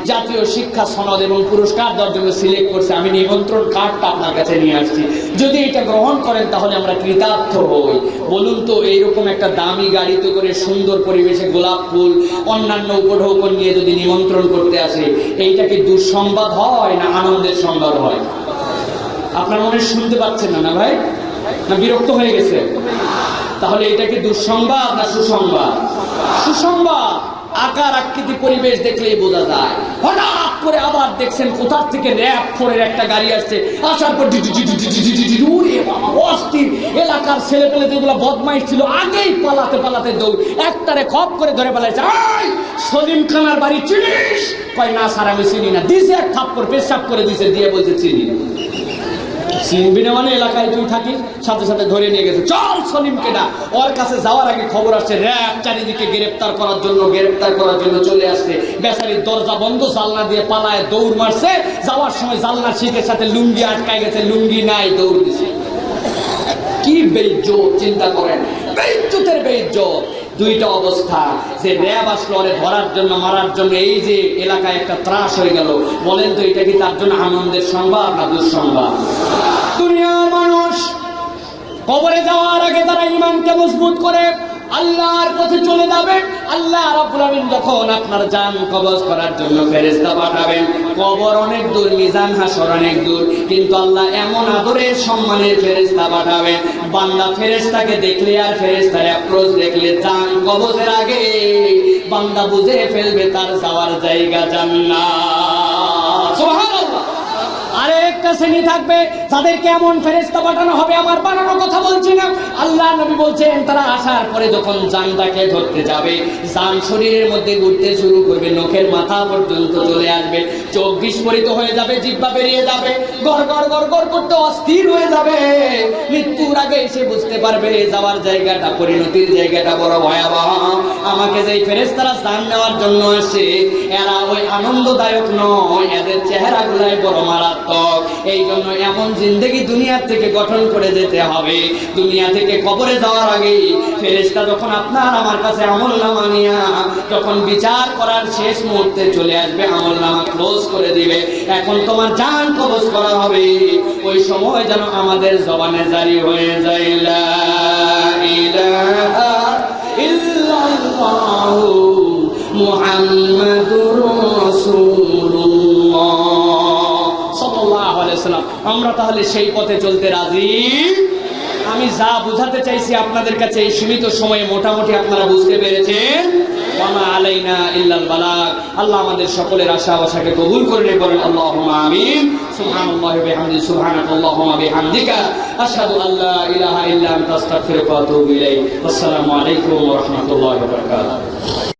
জাতীয় শিক্ষা সনদ এবং পুরস্কার দেওয়ার জন্য সিলেক্ট করছে। আমি নিমন্ত্রণ কার্ডটা আপনার কাছে নিয়ে আসছি, যদি এটা গ্রহণ করেন তাহলে আমরা কৃতার্থ হই। বলুন তো, এইরকম একটা দামি গাড়িতে করে সুন্দর পরিবেশে গোলাপ ফুল অন্যান্য উপঢৌকন নিয়ে যদি নিমন্ত্রণ করতে আসে, এইটা কি দুঃসংবাদ হয় না আনন্দের সংবাদ হয়? আপনার মনে শুনতে পাচ্ছেন না, না ভাই? না বিরক্ত হয়ে গেছে? তাহলে এটা কি দুঃসংবাদ না সুসংবাদ? সুসংবাদ। আকার আকৃতি পরিবেশ দেখলেই বোঝা যায়। হঠাৎ করে আবার দেখছেন কোথা থেকে র‍্যাব 4 এর একটা গাড়ি আসছে, আসার পর অস্থির এলাকার ছেলেপেলে যেগুলো বদমাইশ ছিল আগেই পালাতে পালাতে দৌড়, একটারে খপ করে ধরে পালাইছে। সলিম খানার বাড়ি চিনিস? কয় না স্যার আমি চিনি না। দিছে এক থাপ্পড়, পেশাব করে দিছে, দিয়ে বলছে চিনি না। চিনবি না মানে এলাকায় তুই থাকিস? সাথে সাথে ধরে নিয়ে গেছে, চল সলিমকে ডাক। ওর কাছে যাওয়ার আগে খবর আসছে র‍্যাব চারিদিকে গ্রেফতার করার জন্য চলে আসছে। বেচারির দরজা বন্ধ, জানলা দিয়ে পালায় দৌড় মারছে। যাওয়ার সময় জানলার শিখের সাথে লুঙ্গি আটকায় গেছে, লুঙ্গি নাই, দৌড় দিছে। কি বেইজ্জত চিন্তা করেন, বেইজ্জতের বেইজ্জত। দুইটা অবস্থা, যে র‍্যাব আসলো ওরে ধরার জন্য মারার জন্য, এই যে এলাকায় একটা ত্রাস হয়ে গেল। বলেন তো এটা কি তার জন্য আনন্দের সংবাদ না দুঃসংবাদ? দুনিয়ার মানুষ কবরে যাওয়ার আগে তারা ঈমানকে মজবুত করে আল্লাহর পথে চলে যাবে। আল্লাহ রাব্বুল আমিন যখন আপনার জান কবজ করার জন্য ফেরেশতা পাঠাবেন, কবর অনেক দূর, মিজান হাসর অনেক দূর, কিন্তু আল্লাহ এমন আদরের সম্মানের ফেরেশতা পাঠাবেন, বান্দা ফেরেশতাকে দেখলে আর ফেরেশতার অ্যাপ্রোচ দেখলে জান কবজের আগে বান্দা বুঝে ফেলবে তার যাওয়ার জায়গা জান্নাত। সুবহানাল্লাহ। আরেকটা শ্রেণী থাকবে তাদেরকে এমন ফেরেশতা পাঠানো হবে, আমার বানানো কথা বলছি না, আল্লাহ নবী বলছেন, তারা আসার পরে যখন জানটাকে ধরতে যাবে, জান শরীরের মধ্যে ঘুরতে শুরু করবে, নখের মাথা পর্যন্ত চলে আসবে, চোখ বিস্ফোরিত হয়ে যাবে, জিহ্বা বেরিয়ে যাবে, গড় গড় গড় গড় করতে অস্থির হয়ে যাবে। মৃত্যুর আগে এসে বুঝতে পারবে যাওয়ার জায়গাটা, পরিণতির জায়গাটা বড় ভয়াবহ। আমাকে যেই ফেরেশতারা জান নেওয়ার জন্য আসে, এরা ওই আনন্দদায়ক নয়, এদের চেহারাগুলাই বড় মারাত্মক। এই জন্য এমন জিন্দেগি দুনিয়ার থেকে গঠন করে যেতে হবে, দুনিয়া থেকে কবরে যাওয়ার আগে ফেরেশতা যখন আপনার আমার কাছে আমলনামা নিয়া যখন বিচার করার শেষ মুহূর্তে চলে আসবে, আমলনামা ক্লোজ করে দিবে, এখন তোমার জান কবজ করা হবে, ওই সময় যেন আমাদের জবানে জারি হয়ে যায় লা ইলাহা ইল্লাল্লাহু মুহাম্মাদুর রাসূলুল্লাহ সাল্লাল্লাহু আলাইহি ওয়াসাল্লাম। আমরা তাহলে সেই পথে চলতে রাজি? আমি যা বুঝাতে চাইছি আপনাদের কাছে এই সীমিত সময়ে মোটামুটি আপনারা বুঝতে পেরেছেন। ওয়ামা আলাইনা ইল্লাল বালাগ। আল্লাহ আমাদের সকলের আশা আশাকে কবুল করে নেন, বলেন আল্লাহুম্মা আমিন। সুবহানাল্লাহি ওয়া বিহামদিহি, সুবহানাকাল্লাহুম্মা বিহামদিকা, আশহাদু আল্লা ইলাহা ইল্লা আনতা, আস্তাগফিরুকা ওয়া আতুবু ইলাইক। আসসালামু আলাইকুম ওয়া রাহমাতুল্লাহি ওয়া বারাকাতুহু।